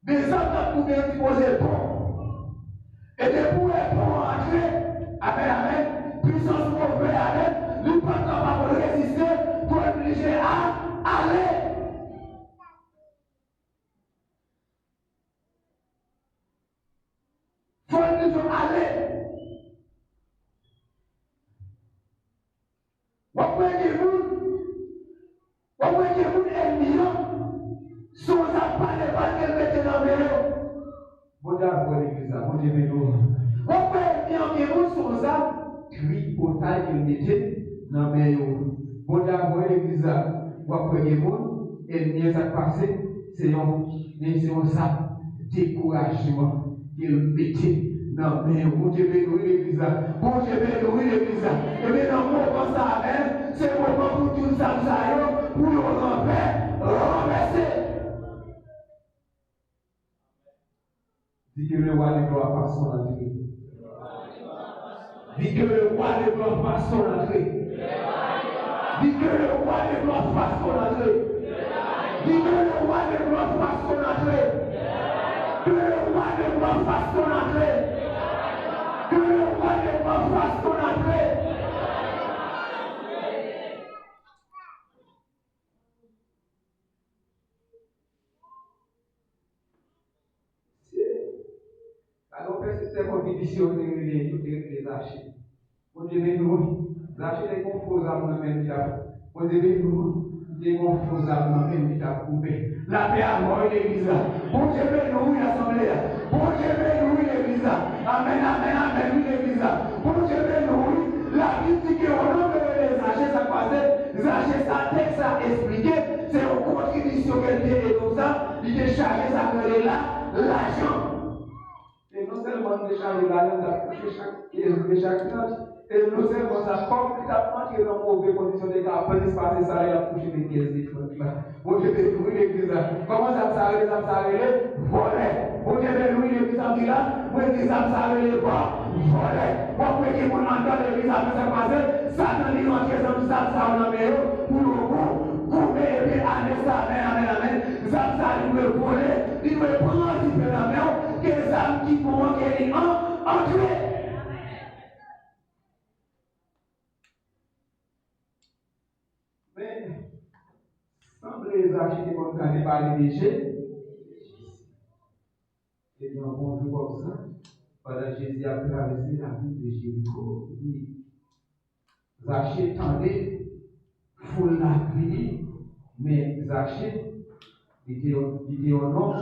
Des hommes pour bien disposer bon. Et de pouvoir entrer, amen, puissance pour faire avec, nous ne sommes pas capables de résister pour obliger à aller. Il faut nous aller. Vous voyez que vous êtes millions, sans appareil, pas qu'elle mette dans le vélo. Bon Dieu, pour l'église, bon Dieu, vélo. Vous voyez que vous sans ça, puis pour taille qu'elle mettait dans le vélo. Bon Dieu, pour l'église, vous voyez que vous, et bien ça passe, c'est un ça, découragement qu'elle mettait. Non, mais bon Dieu bénit l'église. Bon Dieu bénit l'église. Et bien, dans le moment ça, c'est le moment pour tout ça, pour nous renverser. Dis que le roi ne doit pas son entrée. Dis que le roi ne doit pas son entrée. Dis que le roi ne doit pas son entrée. Dis que le roi ne doit pas son entrée. Que le roi ne doit pas son entrée. Que le roi ne doit pas son entrée. Alors, c'est une compétition de les archives. On devait nous, l'archive est composable dans le même temps. On devait nous, des composables dans le même temps coupé. La paix à mort, l'église. Bon Dieu, nous, l'assemblée. Bon Dieu, nous, l'église. Amen, amen, amen, l'église. Bon Dieu, nous, la Bible dit qu'on a les archives, ça passait. Les archives, ça texte, ça expliqué. C'est une contribution qu'elle était et tout ça. Il est chargé, ça fait là, l'argent. Et non seulement de changer la langue, de chaque note, et non seulement ça, comme il a entré dans une mauvaise condition de cas, après il se passe ça, il a couché des pièces de francs. Bon Dieu, béni l'église. Comment ça s'arrête, voler. Bon Dieu, béni l'église, ça dit là, moi je dis ça s'arrête, voler. Bon, moi qui vous demande dans l'église, ça passe, ça dans les entrées, ça on a mis pour le coup, couper et puis aller ça, amen, amen, amen. Ça il me voler, il me prendre un petit peu la main, que ça qui pour gagner entrer. Mais, semble les archives qu'on a parlé déjà, et bien, bonjour comme ça, pendant que Jésus a traversé la ville de Jéricho, les archives tendaient, foule la vie, mais les archives étaient en nom,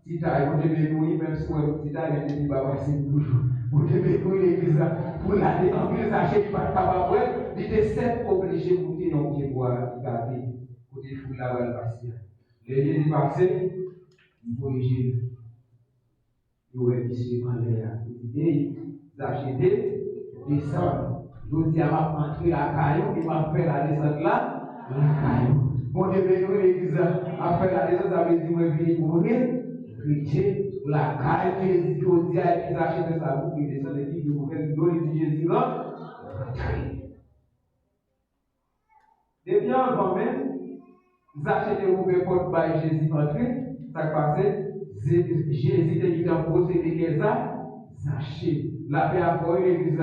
si tu as devenu mourir, même si tu as devenu baba, c'est toujours. Vous devez courir l'église pour la détendre, les archives qui ne sont pas capables, ils étaient obligés de goûter dans le bois, garder, pour des foules là-bas le passer. Les Jésus passé, il faut y gérer. Il faut y suivre en l'air. Les archives descendent. Je dis à ma entrer à Caillou, il va faire la descente là, la Caillou. Bon Dieu, l'église a fait la descente, ça veut dire que je vais mourir. La caille qui est dit aux dieux qui achètent sa boucle qui descend de qui vous faites donner de Jésus là. Depuis avant même, vous achetez vous pouvez porte par Jésus entré, ça passait, Jésus était en procédé que ça, sachez, la paix à voir l'église.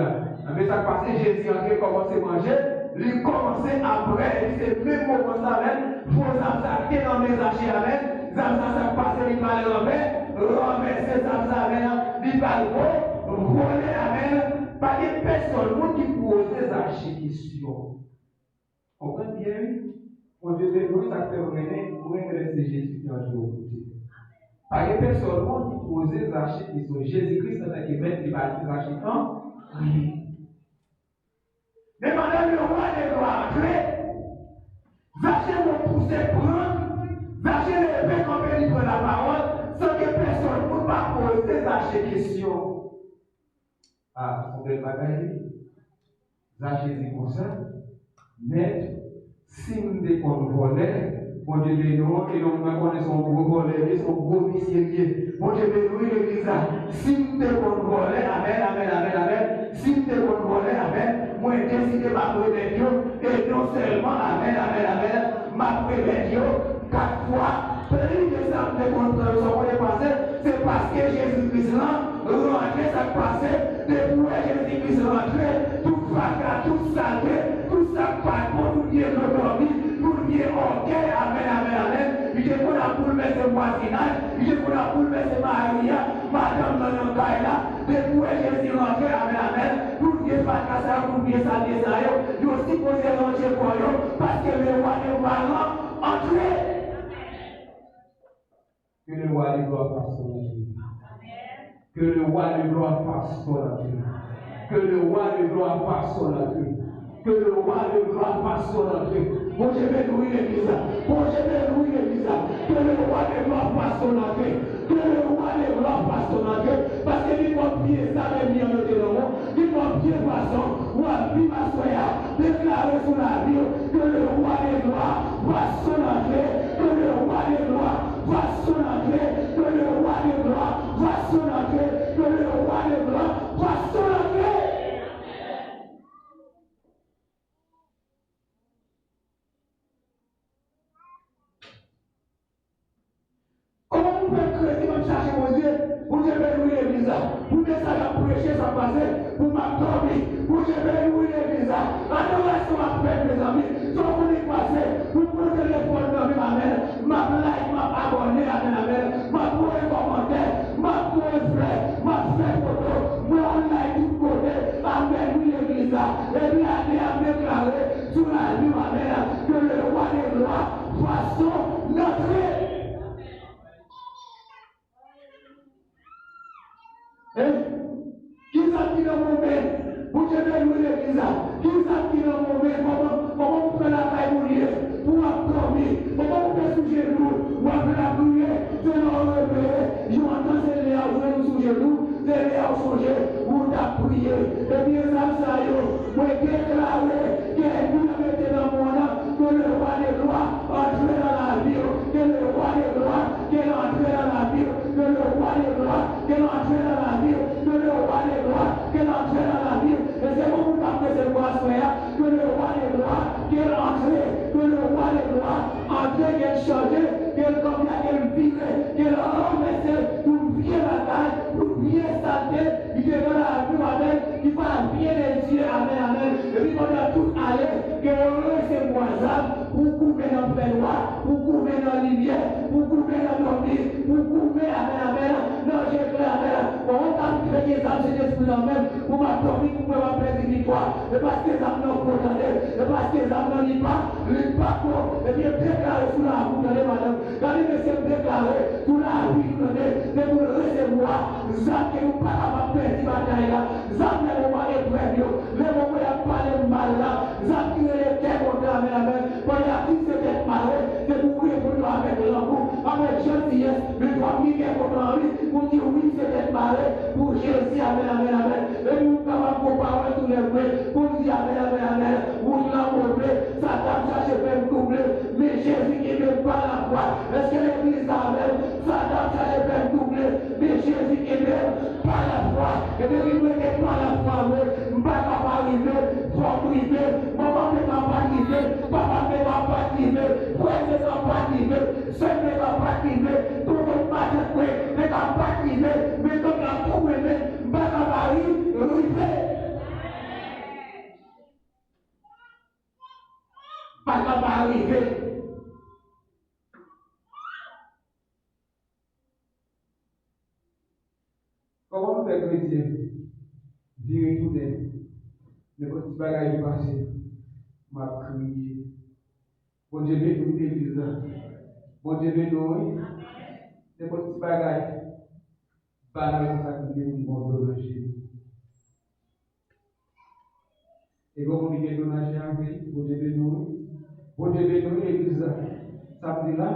Mais ça passait, Jésus entré, commençait à manger, il commençait après, c'est même moment ça même, faut s'attaquer dans mes achats avec. Ça passe, il va le renverser, ça il va le voler, amen. Pas de personne qui pose des questions. On comprend bien, on devait nous accepter pour intéresser Jésus qui a joué au côté. Pas de personne qui pose des questions. Jésus-Christ, en tant que maître, il va dire achetant, oui. Mais madame le roi ne doit entrer, Zachée vont pousser prendre. Zachée ne peut pas livrer la parole sans que personne ne peut pas poser Zachée question. Ah, son bel bagaille. Zachée dit comme ça. Maître, si nous déconnons voler, bon Dieu bénit, et nous connaissons son gros voler, son gros mystérieux. Bon Dieu bénit l'église. Si nous déconnons voler, amen, amen, amen, amen. Si nous déconnons voler, amen. Moi, j'ai décidé de m'appeler Dieu, et non seulement, amen, amen, amen, m'appeler Dieu. 4 fois, plus de ça de contre passé, c'est parce que Jésus-Christ rentré, ça passé, depuis Jésus-Christ rentré, tout fracas, tout saleté, tout ça pas pour nous dire l'autonomie, pour nous dire ok, amen, amen, amen. Il est pour la poule, mais c'est voisinage, il est pour la poule, mais c'est Maria, madame dans le là, depuis Jésus rentré, amen, amen, pour nous dire pas ça, pour nous dire ça, il y a aussi posé l'enjeu pour eux, parce que le roi est parlant, entrer. Que le roi de gloire fasse son vie. Que le roi de gloire fasse son vie. Que le roi de gloire fasse son vie. Que le roi de gloire fasse son vie. Bon, je vais louer l'église. Bon, je vais louer l'église. Que le roi de gloire fasse son vie. Que le roi de gloire fasse son vie. Parce que il faut prier ça, même bien le dénoncer. Il faut prier poisson. Ou à prier ma soya. Déclarer sur la vie. Que le roi de prêcher ça passé, pour m'absorber, pour je vais louer l'église. Adoration à faire mes amis, sans vous les passer, pour mon téléphone dans ma mère, ma like, ma abonné à ma mère, ma trouvé commentaire, ma trouvé frère, ma fait photo, moi like tout côté, amen, oui l'église. Et puis allez à déclarer sur la vie ma mère que le roi des rois façon notre. Qui s'appuie dans mon main pour te donner l'église? Qui s'appuie dans mon main? Comment vous faites la taille pour lier? Pour absorber? Comment vous faites sous genoux? Vous avez la prière? C'est le repère. Je m'entends, c'est les gens sous genoux. C'est les gens sous genoux. Vous t'avez prié. Et bien, ça y est. Vous déclarez que vous mettez dans mon âme que le roi des rois entre dans la vie. Que le roi des rois qu'elle entre dans la vie. Que le roi des rois qu'elle entre dans la vie. Que le roi des rois qu'elle entre dans la vie. Et c'est bon pour qu'après ce roi soit que le roi des rois qu'elle entre. Que le roi des rois entre, qu'elle change, qu'elle comme qu'elle vire, qu'elle remet pour vier la taille, pour vier sa tête, il te donne la vie avec, il va vier les yeux, amen, amen. Et puis on a tout allé, que heureux c'est voisin, pour couper dans le noir, pour couper dans la lumière, pour couper dans la vie, pour couper, amen, amen. Non, j'ai fait, amen. On t'a fait des âmes, c'est l'esprit en même, pour ma tombe, pour ma plaisir victoire. Et parce que les âmes n'ont pas condamné, et parce que les âmes n'ont pas quoi. Et bien, déclaré sous la roue, madame. Quand les messieurs déclaré sous la vie, c'est pour recevoir, ça que nous parlons pas de bataille là, ça que nous pas épreuve, les moments où il y a pas de mal là, ça qui est très content, amen, amen. Quand il y a tout ce qui est malade, c'est pour répondre avec l'amour, avec gentillesse, mais pour qui est content, pour dire oui, c'est malade, pour Jésus, amen, amen, amen. Et nous avons comparé tous les mots, pour dire amen, amen, amen, pour l'amour, Satan cherche à faire doubler, mais Jésus qui ne pas la foi. Est-ce que l'église a même, Satan cherche à faire doubler, mais Jésus qui ne pas la foi. Et de lui mettre pas la foi, mais pas capable d'arriver, faut priver, maman ne va pas arriver, papa ne va pas arriver, frère ne va pas arriver, soeur ne va pas arriver, tout le monde ne va pas arriver, mais donc la trouver, pas capable d'arriver. Pas capable d'arriver. Comment vous êtes chrétien? Virez tout d'un. Les petits bagages passés. M'a crié. Bon Dieu, nous l'église. Bon Dieu, nous. Les petits bagages. Pas comme ça que nous vont donner. Et comme on dit, donner à Christ, bon Dieu, nous. Bon Dieu, nous l'église. Samedi là,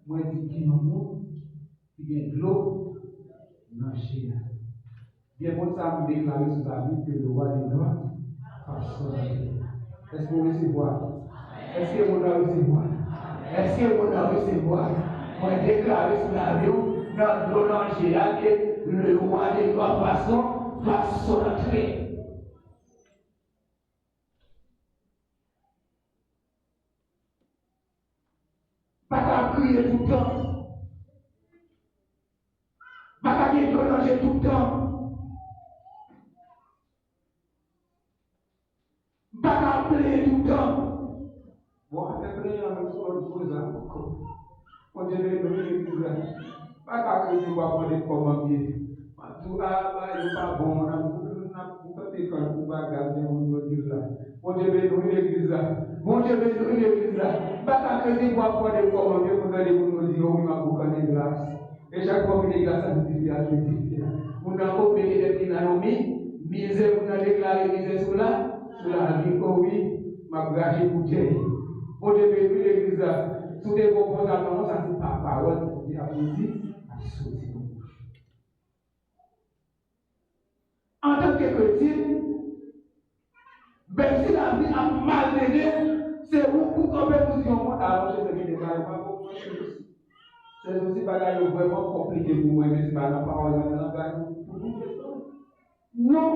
moi je dis qu'il y a un monde qui vient de l'eau. Non, chien. Bien, pour ça, vous déclarez sur la Bible que le roi des rois fasse son avis. Est-ce que vous recevez? Est-ce que vous recevez? Est-ce que vous recevez? Moi, déclaré sur la Bible, dans l'eau géant, que le roi des rois fasse son entrée. Pas qu'à crier tout le temps. Pas qu'à déranger tout le temps. Pas qu'à plaider tout le temps. Bon, après plaider, on va se reposer encore. On dirait que l'église là. Pas qu'à crier, on va prendre des commandes. Tout là, il n'est pas bon. On a beaucoup quand on va garder mon Dieu là. On dirait que l'église là. Bon Dieu, bénis l'église là. Pas qu'à crier, on va prendre des commandes pour donner pour nous dire, oui, ma boucle de grâce. Et chaque fois que les grâces à nous à justifier. On a obéi les dynamiques, misère, on a déclaré misère sur la vie, oh oui, ma grâce pour Dieu. On devait vivre l'église, sous des comportements, ça c'est pas parole, il a dit, à sortir. En tant que chrétien, même si la vie a mal mené, c'est vous pour qu'on peut vous dire, on va arranger ce qui n'est pas bon. C'est aussi bagaille vraiment compliqué pour moi, mais c'est pas la parole de la non.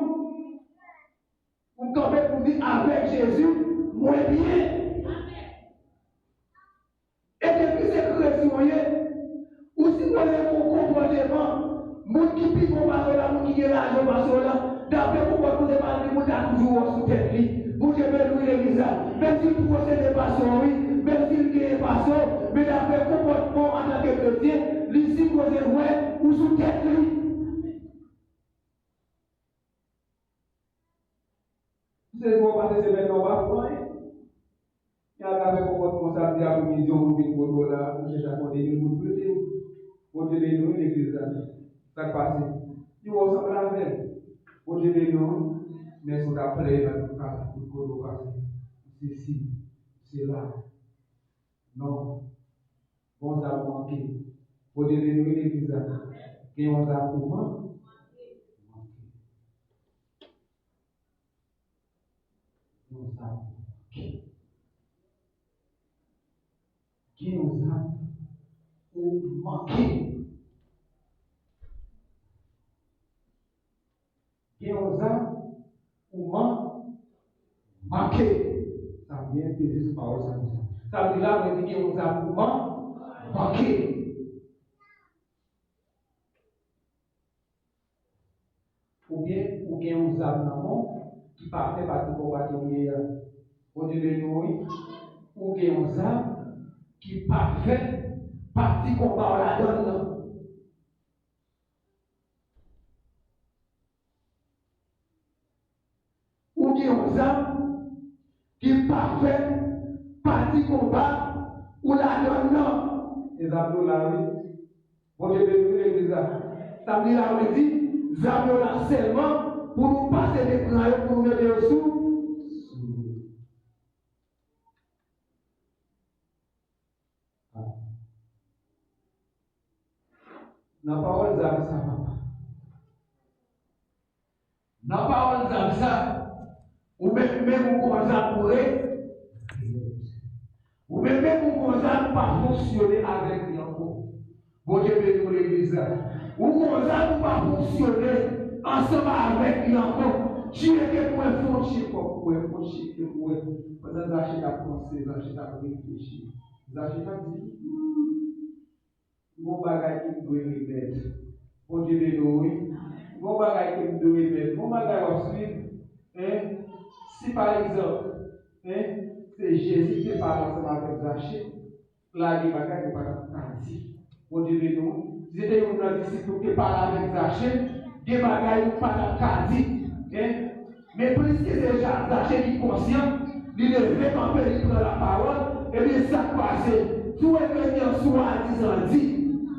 Vous tombez pour dire avec Jésus, moi bien. Et depuis cette chrétien, ou si vous avez mon comportement, Moun qui vit mon pasteur là, moun qui est là, mon pasteur là, d'après pourquoi vous avez parlé, vous avez toujours sous tête lui. Vous devez louer l'église là. Même si vous possédez des pasteurs, oui, même s'il y a des pasteurs, mais d'après le comportement en tant que chrétien, l'ici vous êtes ouais ou sous tête lui. C'est ce qu'on passe ces maintenant pas pour rien. Il y a avec comportement ça dit à vous mission vous venez pour là, vous cherchez à connaître vous prêter. Vous devez louer l'église là. Ça passe. Ils vont s'en laver. Vous devez louer mais sont après dans le cas pour passer. C'est ici, c'est là. Non. On a manqué. Vous devez louer l'église là. Et on a comment? On a manqué. Qui nous a manqué? Qui nous a manqué? Ça vient peser sur parole, ça nous a. Ça veut dire là, on dit qu'il nous a manqué. Ou bien nous a qui partait partie pour bâtir au début ou bien nous a qui parfait partie combat la donne. Ou bien nous a qui parfait partie combat ou la donne. Les amis là oui. Bon Dieu bénisse l'église là. Ça veut dire là on dit Zabio là seulement pour nous passer des plans pour nous mettre sous. Dans la parole de ça, papa. Dans la parole de ça, ou même vous commencez à courir, ou même vous commencez à pas fonctionner avec lui encore. Bon Dieu bénisse l'église. Ou commencez à pas fonctionner ensemble avec lui encore. Dieu que pour faire chier, pour faire chier, pour pendant que à penser, à réfléchir. Zachée a dit, mon bagage qui doit remettre. Bon Dieu bénisse. Mon bagage qui doit remettre. Mon bagage va suivre. Si par exemple, c'est Jésus qui parle ensemble avec Zachée, là, les bagages ne sont pas dit. Bon Dieu bénisse. Si c'était un disciple qui parle avec Zachée, des bagages ne sont pas dit. Mais puisque c'est Zachée qui est conscient, il est en paix, il prend la parole, et bien ça passe. Tout est venu soi-disant dit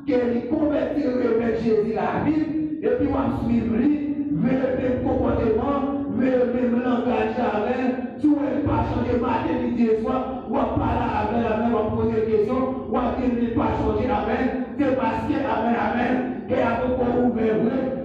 qu'il convertit remettre Jésus la vie, et puis on suivre lui, vers le même comportement, vers le même langage avec, tout est pas changer matin, midi et soir, ou à parler avec la main, ou à poser des questions, ou à dire ne pas changer amen, c'est parce que amen, et à beaucoup ouvert,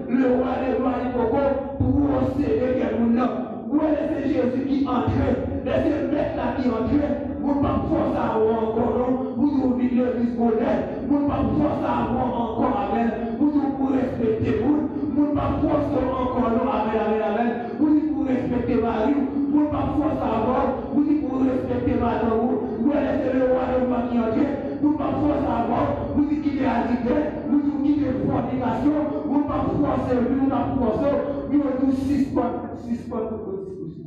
le roi des rois du coco, pour procéder que nous n'avons. Où est Jésus qui entrait? Laissez le mec là qui entrait. Vous ne pas forcer à avoir encore, non? Vous oubliez l'église moderne. Vous ne pas forcer à avoir encore, amen. Vous pour respecter vous. Vous ne pas forcer encore, non? Amen. Vous pour respecter Marie. Vous ne pas forcer à avoir. Vous pour respecter madame. Vous laissez le roi de roi qui entrait. Vous ne pas forcer à avoir. Vous quittez l'addiction. Vous quittez la fornication. Vous ne pas forcer. Vous ne pas forcer. Nous avons tous 6 points de disposition ici.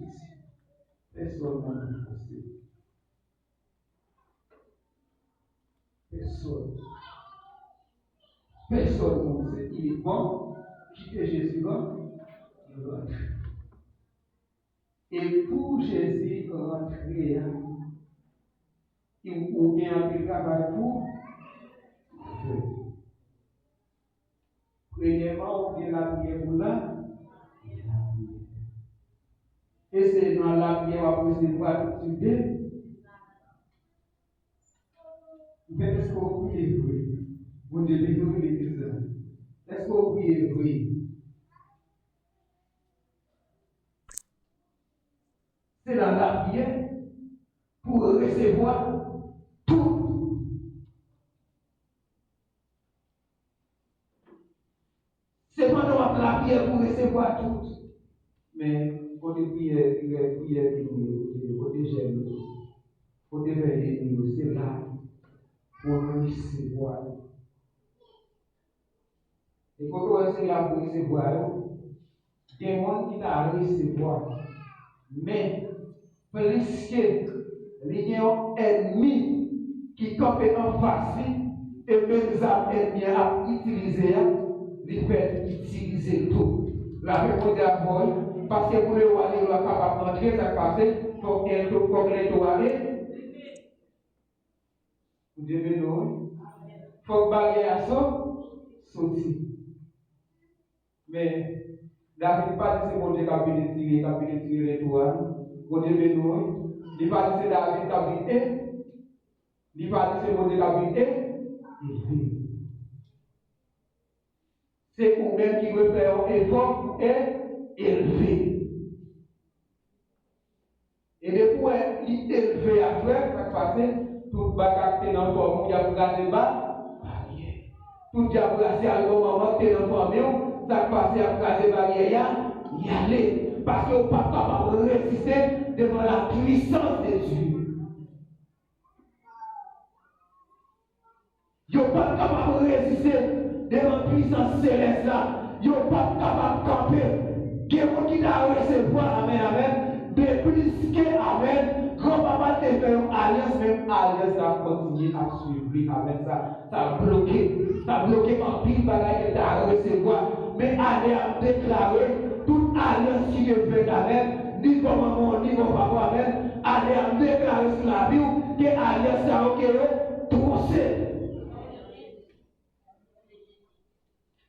Personne n'a manifesté. Personne n'a dit il est bon, quitter Jésus là, il rentre. Et pour Jésus rentrer, il ou bien un travail pour premièrement, on vient la prière pour là. Et c'est dans la prière à recevoir tout de suite. Mais est-ce que vous priez vrai? Vous devez nous l'église. Est-ce que vous priez vrai? C'est dans la prière pour recevoir tout. C'est pendant la prière pour recevoir tout. Mais quand il prière qui nous protège, pour déveiller nous, c'est là pour nous recevoir. Et quand on essaie là pour recevoir, il y a des gens qui t'a recevoir. Mais, plus que l'union ennemie qui campe en face, et même les ennemis à utiliser, ils peuvent utiliser tout. La réponse est à moi, parce que pour le roi, il est capable d'entrer, ça passe, pour qu'elle te aller. Vous devez nous. Il faut balayer à ça, sortir. Mais, David pas dit c'est mon Dieu qui a tiré les toits. Vous devez nous. Il va dire c'est David qui a brité. Il va dire c'est mon Dieu qui a brité. C'est vous-même qui veut faire un effort pour être élevé. Et depuis qu'il est élevé après, ça passe, tout le bagage est dans le forme, il y a regardé bas, tout le diable placé à moment qui est dans le forme, ça passe à regarder barrière, y aller. Parce que vous n'êtes pas capable de résister devant la puissance de Dieu. Vous n'êtes pas capable de résister devant la puissance céleste là. Vous n'êtes pas capable de camper. Qui est qui t'a recevoir, amen, amen. De plus que, amen, grand-papa te fait une alliance, même alliance a continué à suivre, amen, ça a bloqué en pile bagaille que t'a recevoir. Mais allez à déclarer toute alliance qui est faite, amen, ni pour maman, ni pour papa, amen, allez à déclarer sur la Bible que alliance a troussé.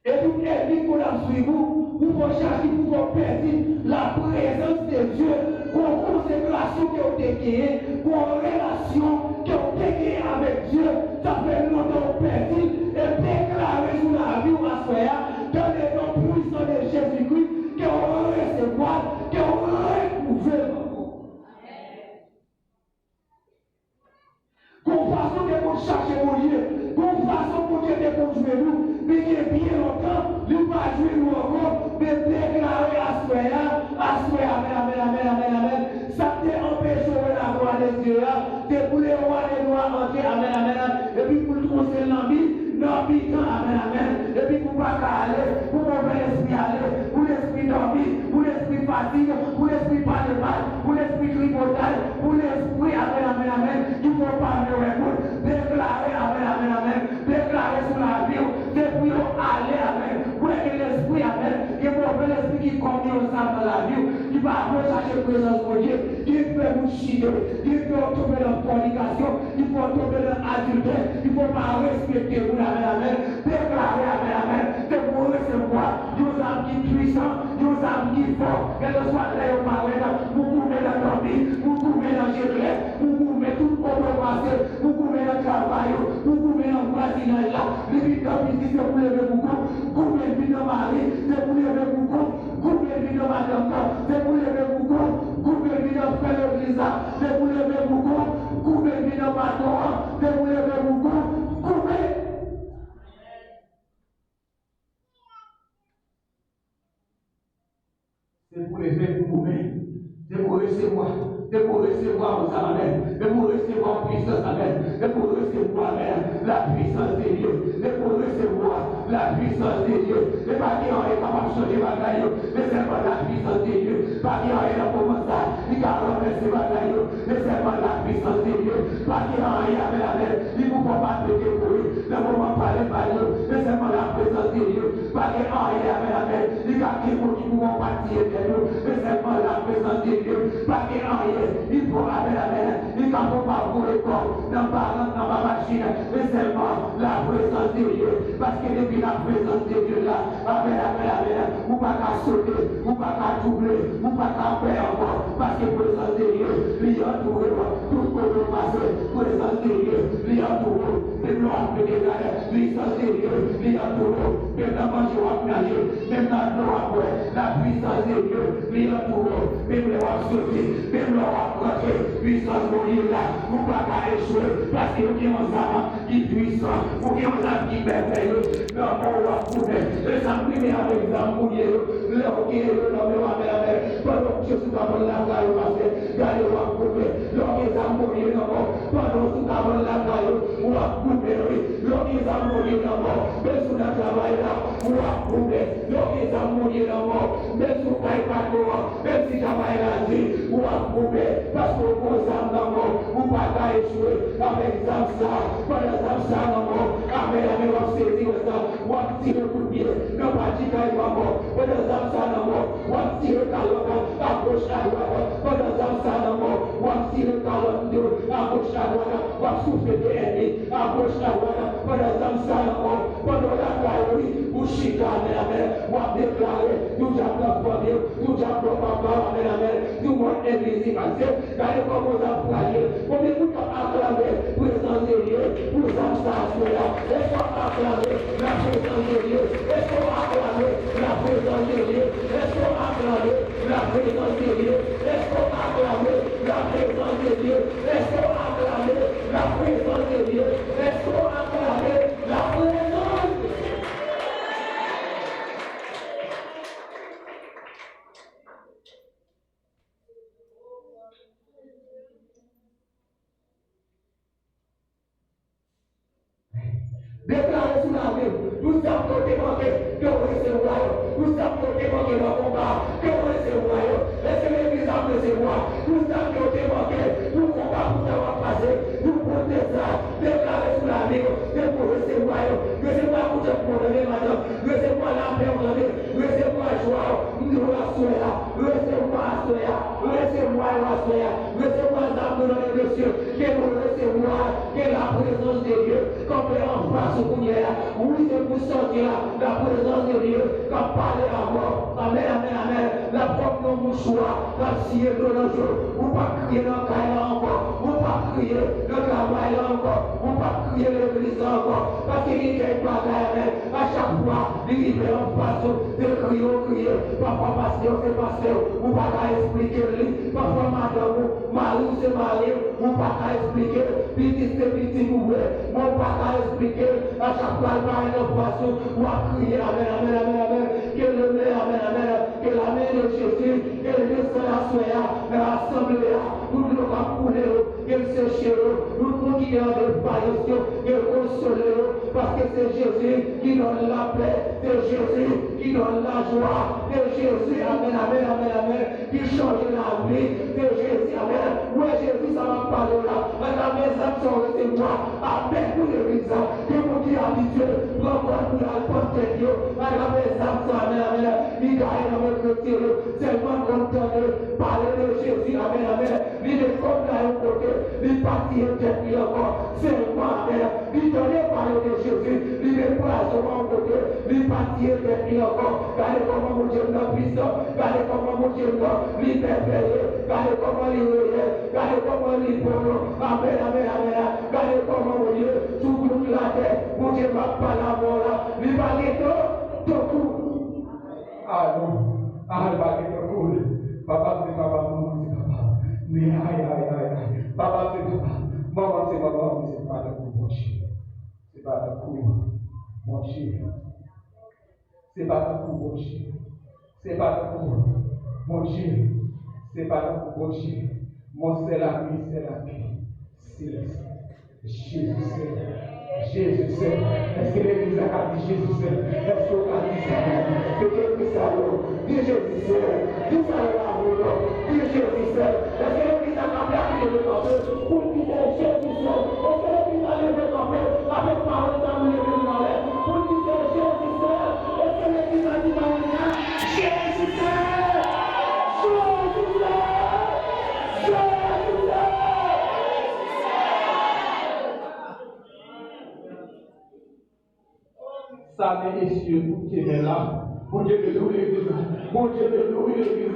Et tout ennemi qu'on a suivi, vous pouvez chercher, vous pouvez perdre la présence de Dieu, pour consécration que vous avez gagnée, pour relation que vous avez gagnée avec Dieu. Ça fait longtemps que vous perdu et déclarer sur la vie ou à soi, dans le nom puissant de Jésus-Christ, que vous recevoir, que vous retrouvez. Qu'on façon que vous cherchez mon Dieu, qu'on façon pour Dieu de jouer nous, mais qui est bien longtemps, nous pas jouer nous encore, mais déclarer à soi, amen, amen, amen, amen, amen. Ça t'a empêché la gloire de Dieu, c'est pour les rois des noirs entrer, amen, amen, et puis pour le conseil l'envie, amen, amen, et puis pour pas aller, pour mauvais esprit aller, pour l'esprit dormir, pour l'esprit fatigue, pour l'esprit pas de mal, pour l'esprit tripotage, pour l'esprit, amen, amen, amen, il faut pas me répondre, déclarer, amen, amen, amen, déclarer sur la vie, c'est pour aller, amen, pour l'esprit, amen, il faut l'esprit qui conduit au sang dans la vie, qui va rechercher la présence de Dieu, qui peut vous chier, qui peut tomber dans la fornication, il faut tomber dans l'adultère, il ne faut pas respecter vous, amen, amen, déclarer, amen, amen, c'est pour recevoir, nous âmes qui puissants, nous âmes qui forts, quel que soit là au marais, vous pouvez dans l'ordi, vous pouvez dans le vous pouvez tout compromasser, vous pouvez dans le travail, vous pouvez dans le voisinage là, les vies de c'est pour lever beaucoup, combien de vies de mari, c'est pour lever beaucoup, combien de vies de madame, c'est pour lever beaucoup, combien de vies de frère l'église, c'est pour lever beaucoup, combien de vies de matin, c'est pour lever beaucoup, combien. C'est pour lever beaucoup, c'est pour recevoir. C'est pour recevoir vos amens, c'est pour recevoir puissance, amen, c'est pour recevoir, amen, la puissance de Dieu, c'est pour recevoir la puissance de Dieu. C'est pas qu'il y a capable de changer ma bagaille, mais seulement la puissance de Dieu. Pas qu'il y a là pour ça, il a renversé ma bagaille, mais seulement la puissance de Dieu. Pas qu'il y a rien, amen, il ne faut pas te découvrir, le moment pas les balles, mais seulement la présence de Dieu. Pas qu'il y a rien, amen, il y a qui pourront partir de nous, mais seulement la présence de Dieu. Pas qu'il y a rien. Il faut amen, amen. Il ne faut pas vous le corps dans ma machine, mais seulement la présence de Dieu. Parce que depuis la présence de Dieu là, amen, amen, amen, vous ne pouvez pas sauter, vous ne pouvez pas doubler, vous ne pouvez pas faire encore. Parce que la présence de Dieu, il y a tout le monde passé, présence de Dieu, il y a tout le monde, même l'homme de Dieu, puissance de Dieu, il y a tout le monde, même la manger à nager, même la l'eau après, la puissance de Dieu, il y a tout le monde, même les rois sauter, même l'eau après, puissance de Dieu là, vous ne pouvez pas échouer, parce que vous avez un âme qui est puissant, vous avez un âme qui est merveilleux, non, on va couper, les âmes primées avec les âmes mouillées, leur qui est le nom de la mère, pendant que je suis dans la caille, parce que gardez ou à couper, l'homme est à mourir dans mon, pendant que je suis dans la caille, ou à couper, l'homme est à mourir dans mon, mais sous la travail là, ou à couper, l'homme est à mourir dans mon, mais sous la caille, même si travail là dit, ou à couper, parce que vous êtes dans mon, ou pas qu'à échouer, avec ça, pendant ça dans mon, amen, amen, on sait dire ça, ou à tirer coup de pied, non pas dire qu'il y a mort, pendant ça dans mon, ou à tirer calme, à gauche à droite, pendant ça dans mon, ou à tirer calme, à gauche à droite, ou à souffler de l'ennemi, à gauche à droite, pendant ça dans mon, pendant la caille, ou chicane, amen, ou à déclarer, tout j'apprends pour Dieu, tout j'apprends papa, amen, amen, tout le monde est visible, regardez comment vous apprenez, combien de temps acclamer, présence de Dieu, pour ça, est-ce qu'on acclamer la présence de Dieu, est-ce qu'on acclamer la présence de Dieu, est-ce qu'on acclamer la présence de Dieu, est-ce qu'on acclamer la présence de Dieu, est-ce qu'on acclamer la présence de Dieu, est-ce qu'on acclamer la présence de Dieu. Déclarez sous la vie, nous sommes côté manqué, que vous recevoir, nous sommes côté manqué dans le combat, que vous recevoir, laissez l'église en recevoir, nous sommes côté manqué, nous ne pouvons pas vous avoir passé, nous portez ça, déclarez sous la vie, que vous recevoir, recevez-moi pour ce problème, madame, recevez-moi la paix, recevez-moi la joie, nous la soya, recevez-moi la soya, recevez-moi la soya, recevez-moi l'âme de nos cieux, que vous recevoir, que la présence de Dieu, qu'on peut en face. Oui, c'est pour sortir la présence de Dieu, quand parler à mort. Amen, amen, amen. La propre non mouchoir, la scier de nos jours. Ou pas crier dans le caille encore, ou pas crier le travail encore, ou pas crier l'église encore. Parce qu'il y a pas d'air, à chaque fois, il y a en face, de crier, parfois pasteur, c'est pasteur, ou pas qu'à expliquer lui, parfois madame, mari, c'est mari, ou pas qu'à expliquer, petit, c'est petit, ou pas qu'à expliquer. À chaque fois, il va y poisson, ou à crier, amen, amen, amen, amen, que le main, amen, amen, que la main de Jésus, que le destin à soya, l'assemblée, nous ne pas couler, que le sécher, nous ne qui a de païs, que le consoler, parce que c'est Jésus qui donne la paix, c'est Jésus qui donne la joie, c'est Jésus, amen, amen, amen, amen, qui change la vie, c'est Jésus, amen. Ouais, Jésus, ça va parler là, la maison, ça va rester moi, amen, pour l'église, que vous qui habitué, prends pour la porte de Dieu, à la maison, ça, amen, amen, il gagne dans le chrétien, seulement content de parler de Jésus, amen, amen, il est comme là, un côté, il partit et tête encore, seulement, amen, il donnait parler de Jésus, il est pas seulement côté, il partit et tête encore, regardez comment mon Dieu est puissant, regardez comment mon Dieu est libéré, regardez comment il est, regardez comment il est bon, amen, amen, amen, regardez comment mon Dieu, tout la terre, mon Dieu va pas la mort là, il va aller tout coup. Ah non, ah il va aller tout coup. Papa c'est papa, maman c'est papa. Mais aïe aïe aïe, papa c'est papa, maman c'est maman, mais c'est pas de coup mon Dieu. C'est pas de coup mon Dieu. C'est pas de coup mon Dieu. C'est pas de coup mon Dieu. C'est pas de coup mon Dieu. Mon c'est la vie, c'est la vie. C'est Jésus c'est. Jésus c'est. Est-ce que l'église a dit Jésus c'est? Est-ce qu'on a dit ça? Peut-être que ça l'eau. Dis Jésus c'est. Dis ça là, dis Jésus c'est. Est-ce que l'église a appelé le camper pour dire Jésus c'est? Est-ce que l'église a levé le camper avec parole dans le l'air pour dire Jésus c'est? Est-ce que l'église a dit dans le lien Jésus c'est? Jésus c'est! Jésus c'est! Ça met les cieux pour qui est là. Mon Dieu de louer l'église. Mon Dieu de louer l'église.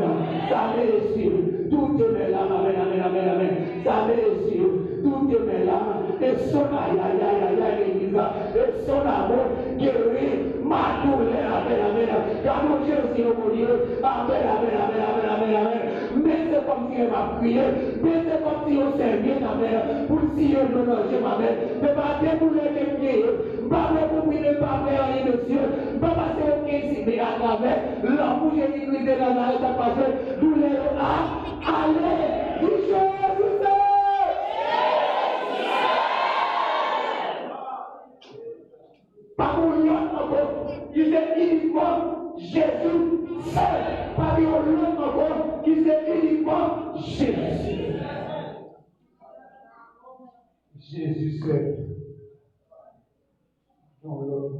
Ça met les cieux. Tout est là. Amen, amen, amen, amen. Ça met les cieux. Tout est là. Et son aïe, aïe, aïe, aïe, aïe, l'église. Et son amour guérit ma douleur. Amen, amen. Car mon Dieu, c'est mon Dieu. Amen, amen, amen, amen, amen, amen. Mais c'est comme si elle m'a prié. Mais c'est comme si on s'est bien, amen. Pour si on nous loge, amen. Mais pas débouler les pieds. Pas pour ne pas faire rien de Dieu. Pas passer au pied ici, mais à travers. l'amour Jésus-Christ de Nazareth a passé, nous les allez, Jésus. Pas mon nom encore, il est uniquement Jésus seul. Pas mon nom encore, il est uniquement Jésus. Jésus seul. Non, l'autre.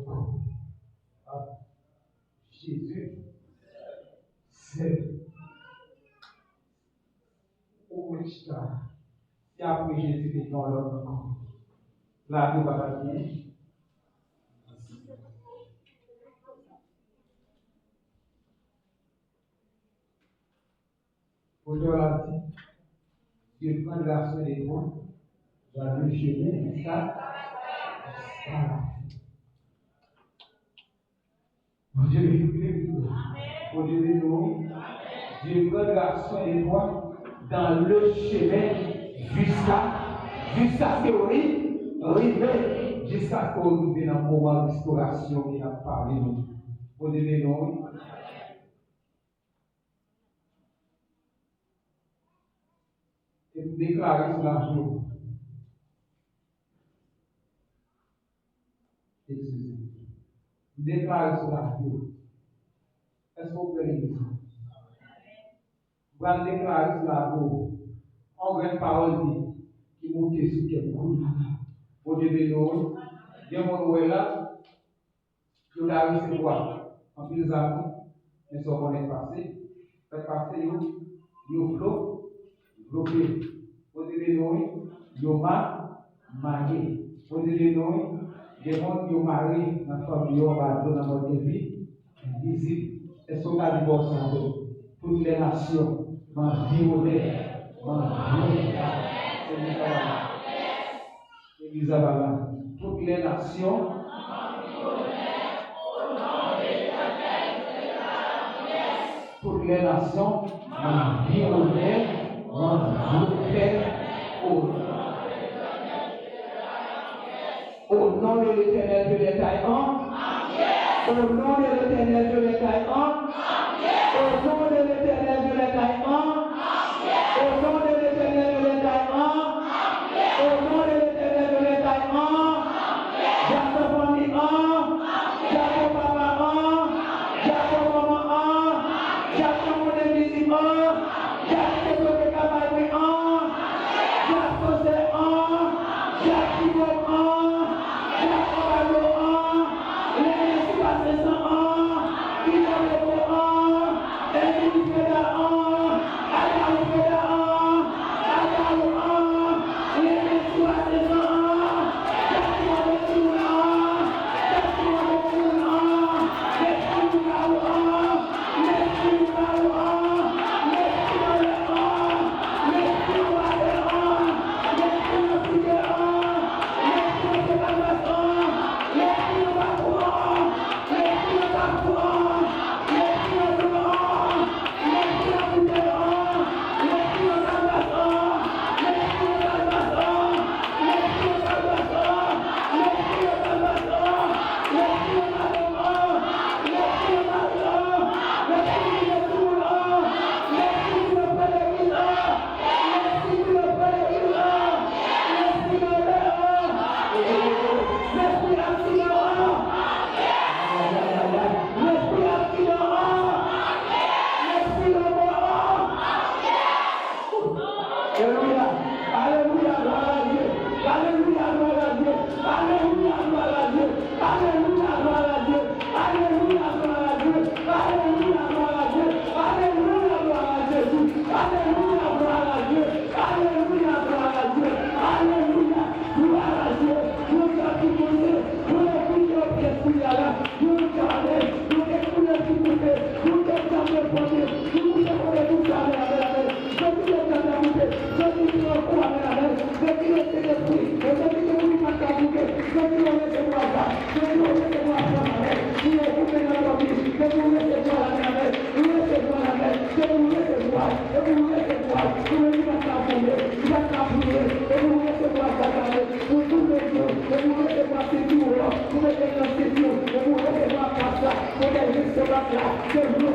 Jésus seul. Au Richard. Et après Jésus est dans l'autre encore. Là, nous va bien. Aujourd'hui, Dieu prend la soin des toi, va le chemin jusqu'à Dieu prend la soin des toi dans le chemin jusqu'à ce qu'on arrive, jusqu'à ce qu'on arrive dans le moment de restauration qui a parlé. Vous devez nous. Et vous déclarez sur la jour. Excusez-moi. Vous déclarez sur la jour. Est-ce que vous prenez ça? Vous allez déclarer sur la jour. En grande parole qui monte sur quel coup. Vous devez nous. Il y a mon oué là. Vous allez recevoir. En plus, amis, mais ce qu'on est passé. Faites passer, vous flot. Bloqué. Vous devez nous, Yoma, marié. Vous devez nous, des gens qui ont marié dans la famille, dans votre vie, invisible. Est-ce qu'on a divorcé en deux? Toutes les nations, m'ont violé, toutes les nations, toutes les nations, m'ont violé. Au nom de l'Éternel de l'Éternel, au nom de l'Éternel de l'Éternel, au nom de l'Éternel de l'Éternel, au nom de l'Éternel de l'Éternel, au nom de l'Éternel de l'Éternel, Jacob famille Jacob papa Jacob maman Jacob mon invisible, Jacob le cabaret Jacob c'est Jacob Gracias.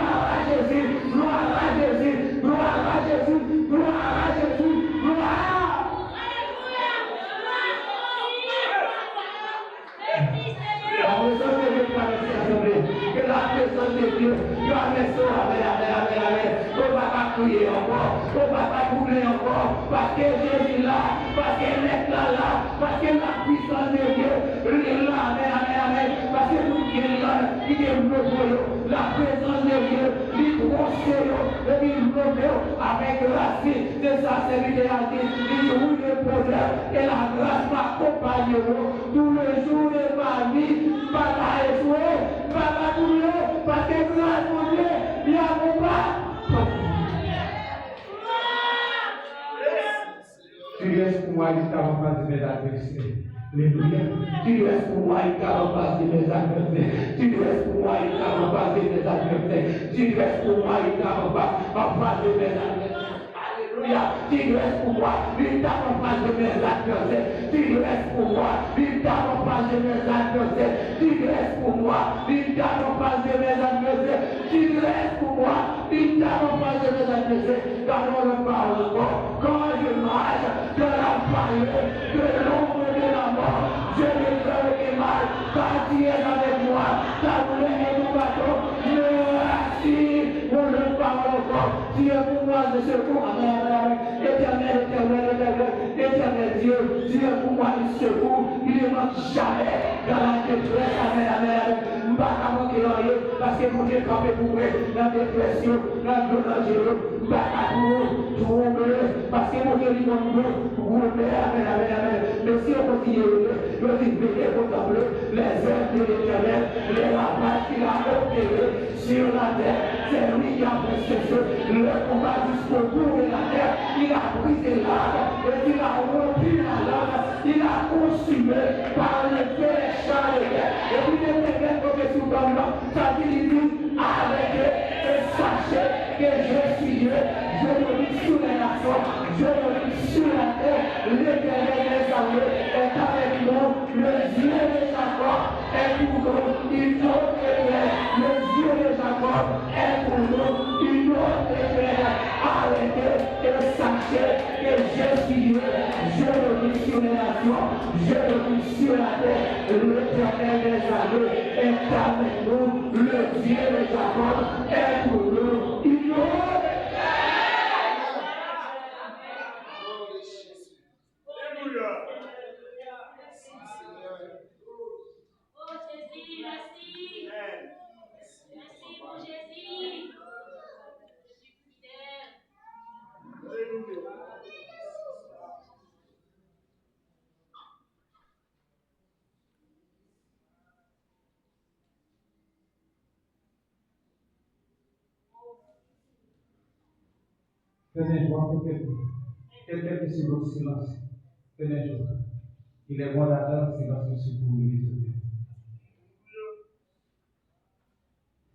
baisser, amen, amen, amen, amen. On va pas crier encore, on va pas couler encore, parce que Jésus là, parce qu'elle est là, parce que la puissance de Dieu, il est là, amen, amen, amen, parce que nous qui est là, il est bloqué, la présence de Dieu, il conseille, et il bloqué avec grâce de sa sévérité, il roule le problème, et la grâce m'accompagne tous les jours de ma vie, pas à échouer, pas à couler, parce que grâce mon Dieu, il y a mon pas. Tu laisses pour moi jusqu'à en face de mes adversaires. Alléluia. Tu laisses pour moi jusqu'à en face de mes adversaires. Tu laisses pour moi jusqu'à en face de mes adversaires. Tu laisses pour moi jusqu'à en face de mes adversaires. Alléluia. Tu laisses pour moi jusqu'à en face de mes adversaires. Tu laisses pour moi jusqu'à en face de mes adversaires. Tu laisses pour moi jusqu'à en face de mes adversaires. Tu laisses pour moi jusqu'à en face de mes adversaires. Quand on le parle encore, quand je marche de la vallée de l'ombre de la mort, je ne ferai que mal, car tu es avec moi, ta douleur est mon bâton, merci pour le parole encore, tu es pour moi de secours, amen, amen, amen, éternel, éternel, éternel, éternel Dieu, tu es pour moi de secours, il ne manque jamais dans la détresse, amen, amen, amen, parce que mon Dieu est campé pour moi, dans la dépression, dans le danger, parce que mon Dieu dit mon Dieu, amen, amen, amen. Mais si on continue, je dis, venez contempler les œuvres de l'Éternel, les ravages qu'il a opérés sur la terre. C'est lui qui a fait ce jeu, le combat jusqu'au bout de la terre. Il a brisé l'arbre et il a rompu la lame. Il a consumé par le feu les champs de guerre. Et puis les ténèbres comme sous comme là, ça dit, arrêtez et sachez que je suis Dieu. Je le vis sur les nations, je le vis sur la terre. L'Éternel des armées est avec nous. Le Dieu de Jacob est pour nous une autre épreuve. Le Dieu de Jacob est pour nous une autre épreuve. Arrêtez et sachez que je suis Dieu. Je le vis sur les nations, je le vis sur la terre. L'Éternel des armées est avec nous. Le Dieu de Jacob est pour nous une autre. Oh Jésus, merci. Merci pour Jésus. Je suis fidèle. Tenez, je vois quelqu'un qui est dans le silence. Tenez, je vois. Il est bon d'attendre le silence aussi pour lui.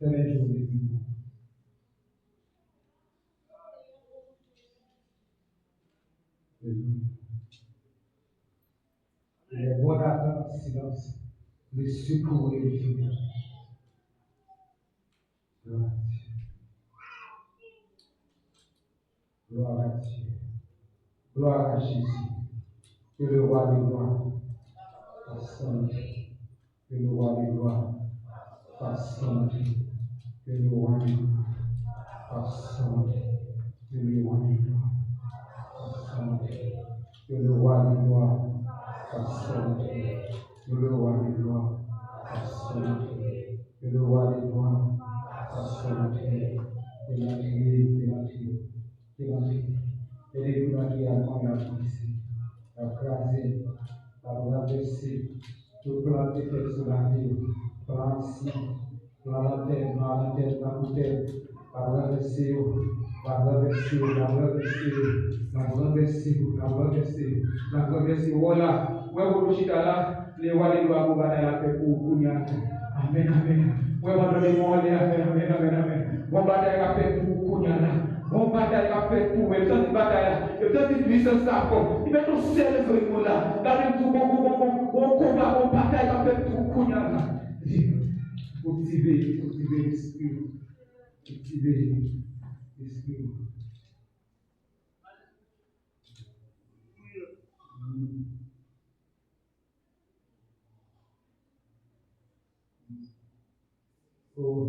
Tenez, je vous dis. Il est bon d'attendre le silence. Le secours et le Seigneur. Gloire à Dieu. Gloire à Dieu. Gloire à Jésus. Que le roi des gloires fasse son œuvre. Que le roi des gloires fasse son œuvre. Que le roi des gloires fasse son œuvre. Que le roi des gloires fasse son œuvre. Que le roi des gloires fasse son œuvre. Que le roi des gloires fasse son œuvre. Que le roi des gloires fasse son œuvre. Que la criée. Et les gens qui ont la poussée, la craser, la renverser, tout plan de fait sur la ville, plan ici, plan la terre, la bouteille, la renverser, voilà, ouais, vous là, les rois des lois, vous allez la paix pour Amen, amen. Ouais, on va donner mon amen. Bon bataille la paix pour Kounyana. Bon bataille a fait pour eux, cette bataille, et cette puissance là, il met nos ciels vraiment là, dans le tout bon combat, bon bataille a fait pour Kounyana. Cultiver l'esprit, cultiver l'esprit. Oh,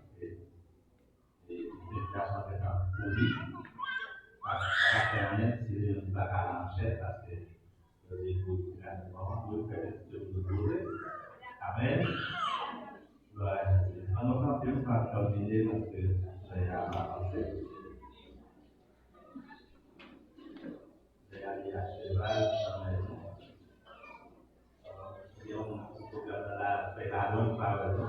Parce que ça permet de la calanchette parce que les gouvernements doivent faire des choses. Amen. En offrant, on va terminer parce que j'ai avancé. J'ai allé à cheval dans la maison. Et on regarde la longue parole.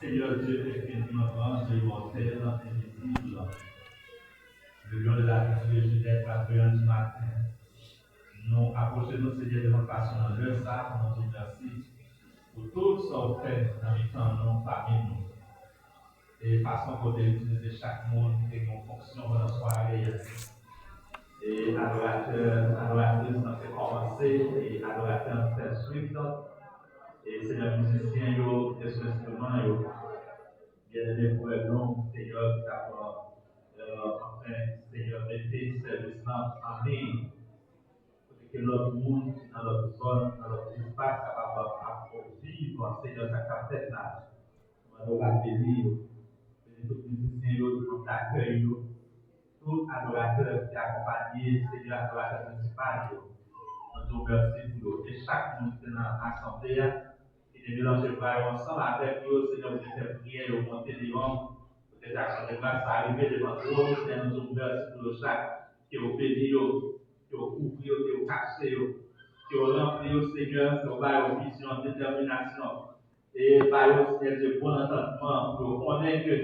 Seigneur Dieu, infiniment grand, Dieu immortel, invisible, le lion de la vie de Juliette, la prière du matin. Nous approchons, Seigneur, de notre passion dans le ça, nous disons merci pour tout ce qu'on fait dans les temps, nous, parmi nous. Et façon qu'on utiliser chaque monde et nos fonctions dans la soirée. Et adoratrice, nous fait commencer, et adorateur, fait suivre. Et Seigneur musicien, yo, et son instrument, yo. Bien-aimé pour nous, Seigneur, qui t'a enfin, Seigneur, mettez service en ligne. Pour que l'autre monde, dans notre zone, dans notre espace, capable de vivre, Seigneur, sa capacité là. Nous allons bénir, tout musicien, tout accueil, tout adorateur qui accompagne, Seigneur, adorateur principal. Nous vous remercions pour vous. Et chaque monde qui est dans l'assemblée, qui est mélangé ensemble avec vous, Seigneur, vous faites prier, vous montez les hommes. Peut-être action de grâce à arriver devant vous, Seigneur, nous vous remercions pour chaque qui est béni, qui est couvert, qui est caché, qui est rempli, Seigneur, qui est vision, détermination. Et par le Seigneur, de bon entendement, pour connaître que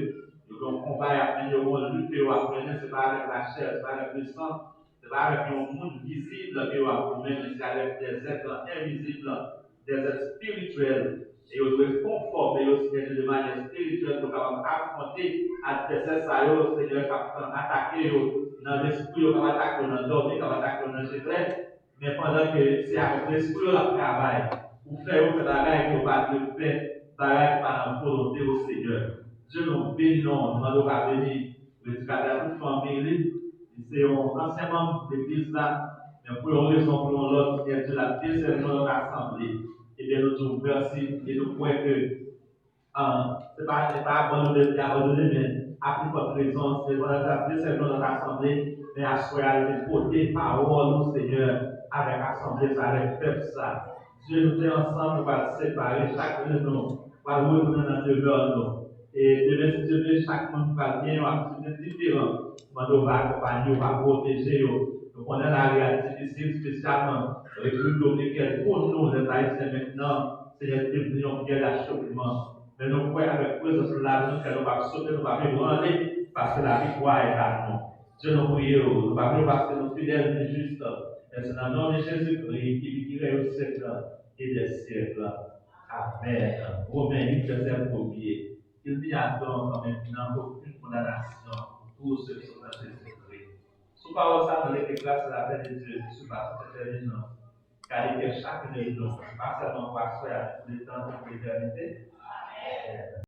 le combat après le lutte, c'est pas avec la chair, c'est pas avec le sang. C'est pas avec un monde visible que vous avez, mais c'est avec des êtres invisibles, des êtres spirituels. Et vous devez conformer au Seigneur de manière spirituelle pour affronter l'adversaire, Seigneur, qui a attaqué dans l'esprit, qui a attaqué dans l'ordre, qui a attaqué dans le secret. Mais pendant que c'est avec l'esprit qui travaille, vous faites des bagages que vous pas fait, bagages par la volonté au Seigneur. Dieu nous bénit, nous demandons à bénir l'éducateur de toute famille. C'est un ancien membre de l'église là, mais pour une raison ou pour l'autre, il y a de la desservie dans l'assemblée. Et bien, nous disons merci et nous croyons que ce n'est pas abandonner, mais à plus forte raison, c'est la desservie dans l'assemblée, mais à soir, de porter parole au Seigneur avec l'assemblée, avec le peuple ça. Dieu nous met ensemble, nous va séparer chacun de nous, va retourner dans le demeure. Et demain, si Dieu veut, chaque monde va bien, on va différent. On va accompagner, on va protéger. Donc, on a la réalité difficile, spécialement République dominicaine. Pour nous, les Haïtiens maintenant, c'est une prière d'achoppement. Mais nous croyons avec présence de la nous, nous va sauter, nous va aller, parce que la victoire est à nous. Dieu nous prie, nous va venir parce que nous fidèles et justes. Et c'est dans le nom de Jésus-Christ qui règne au siècle et des siècles. Amen. Romains 8, verset 1er. Il n'y a donc maintenant aucune condamnation pour ceux qui sont dans Jésus-Christ. Sous parole ça, dans les classes de la paix de Dieu, sous par cette intelligence, car il est chacun de nous, pas seulement pour soi, à tous les temps de l'éternité. Amen.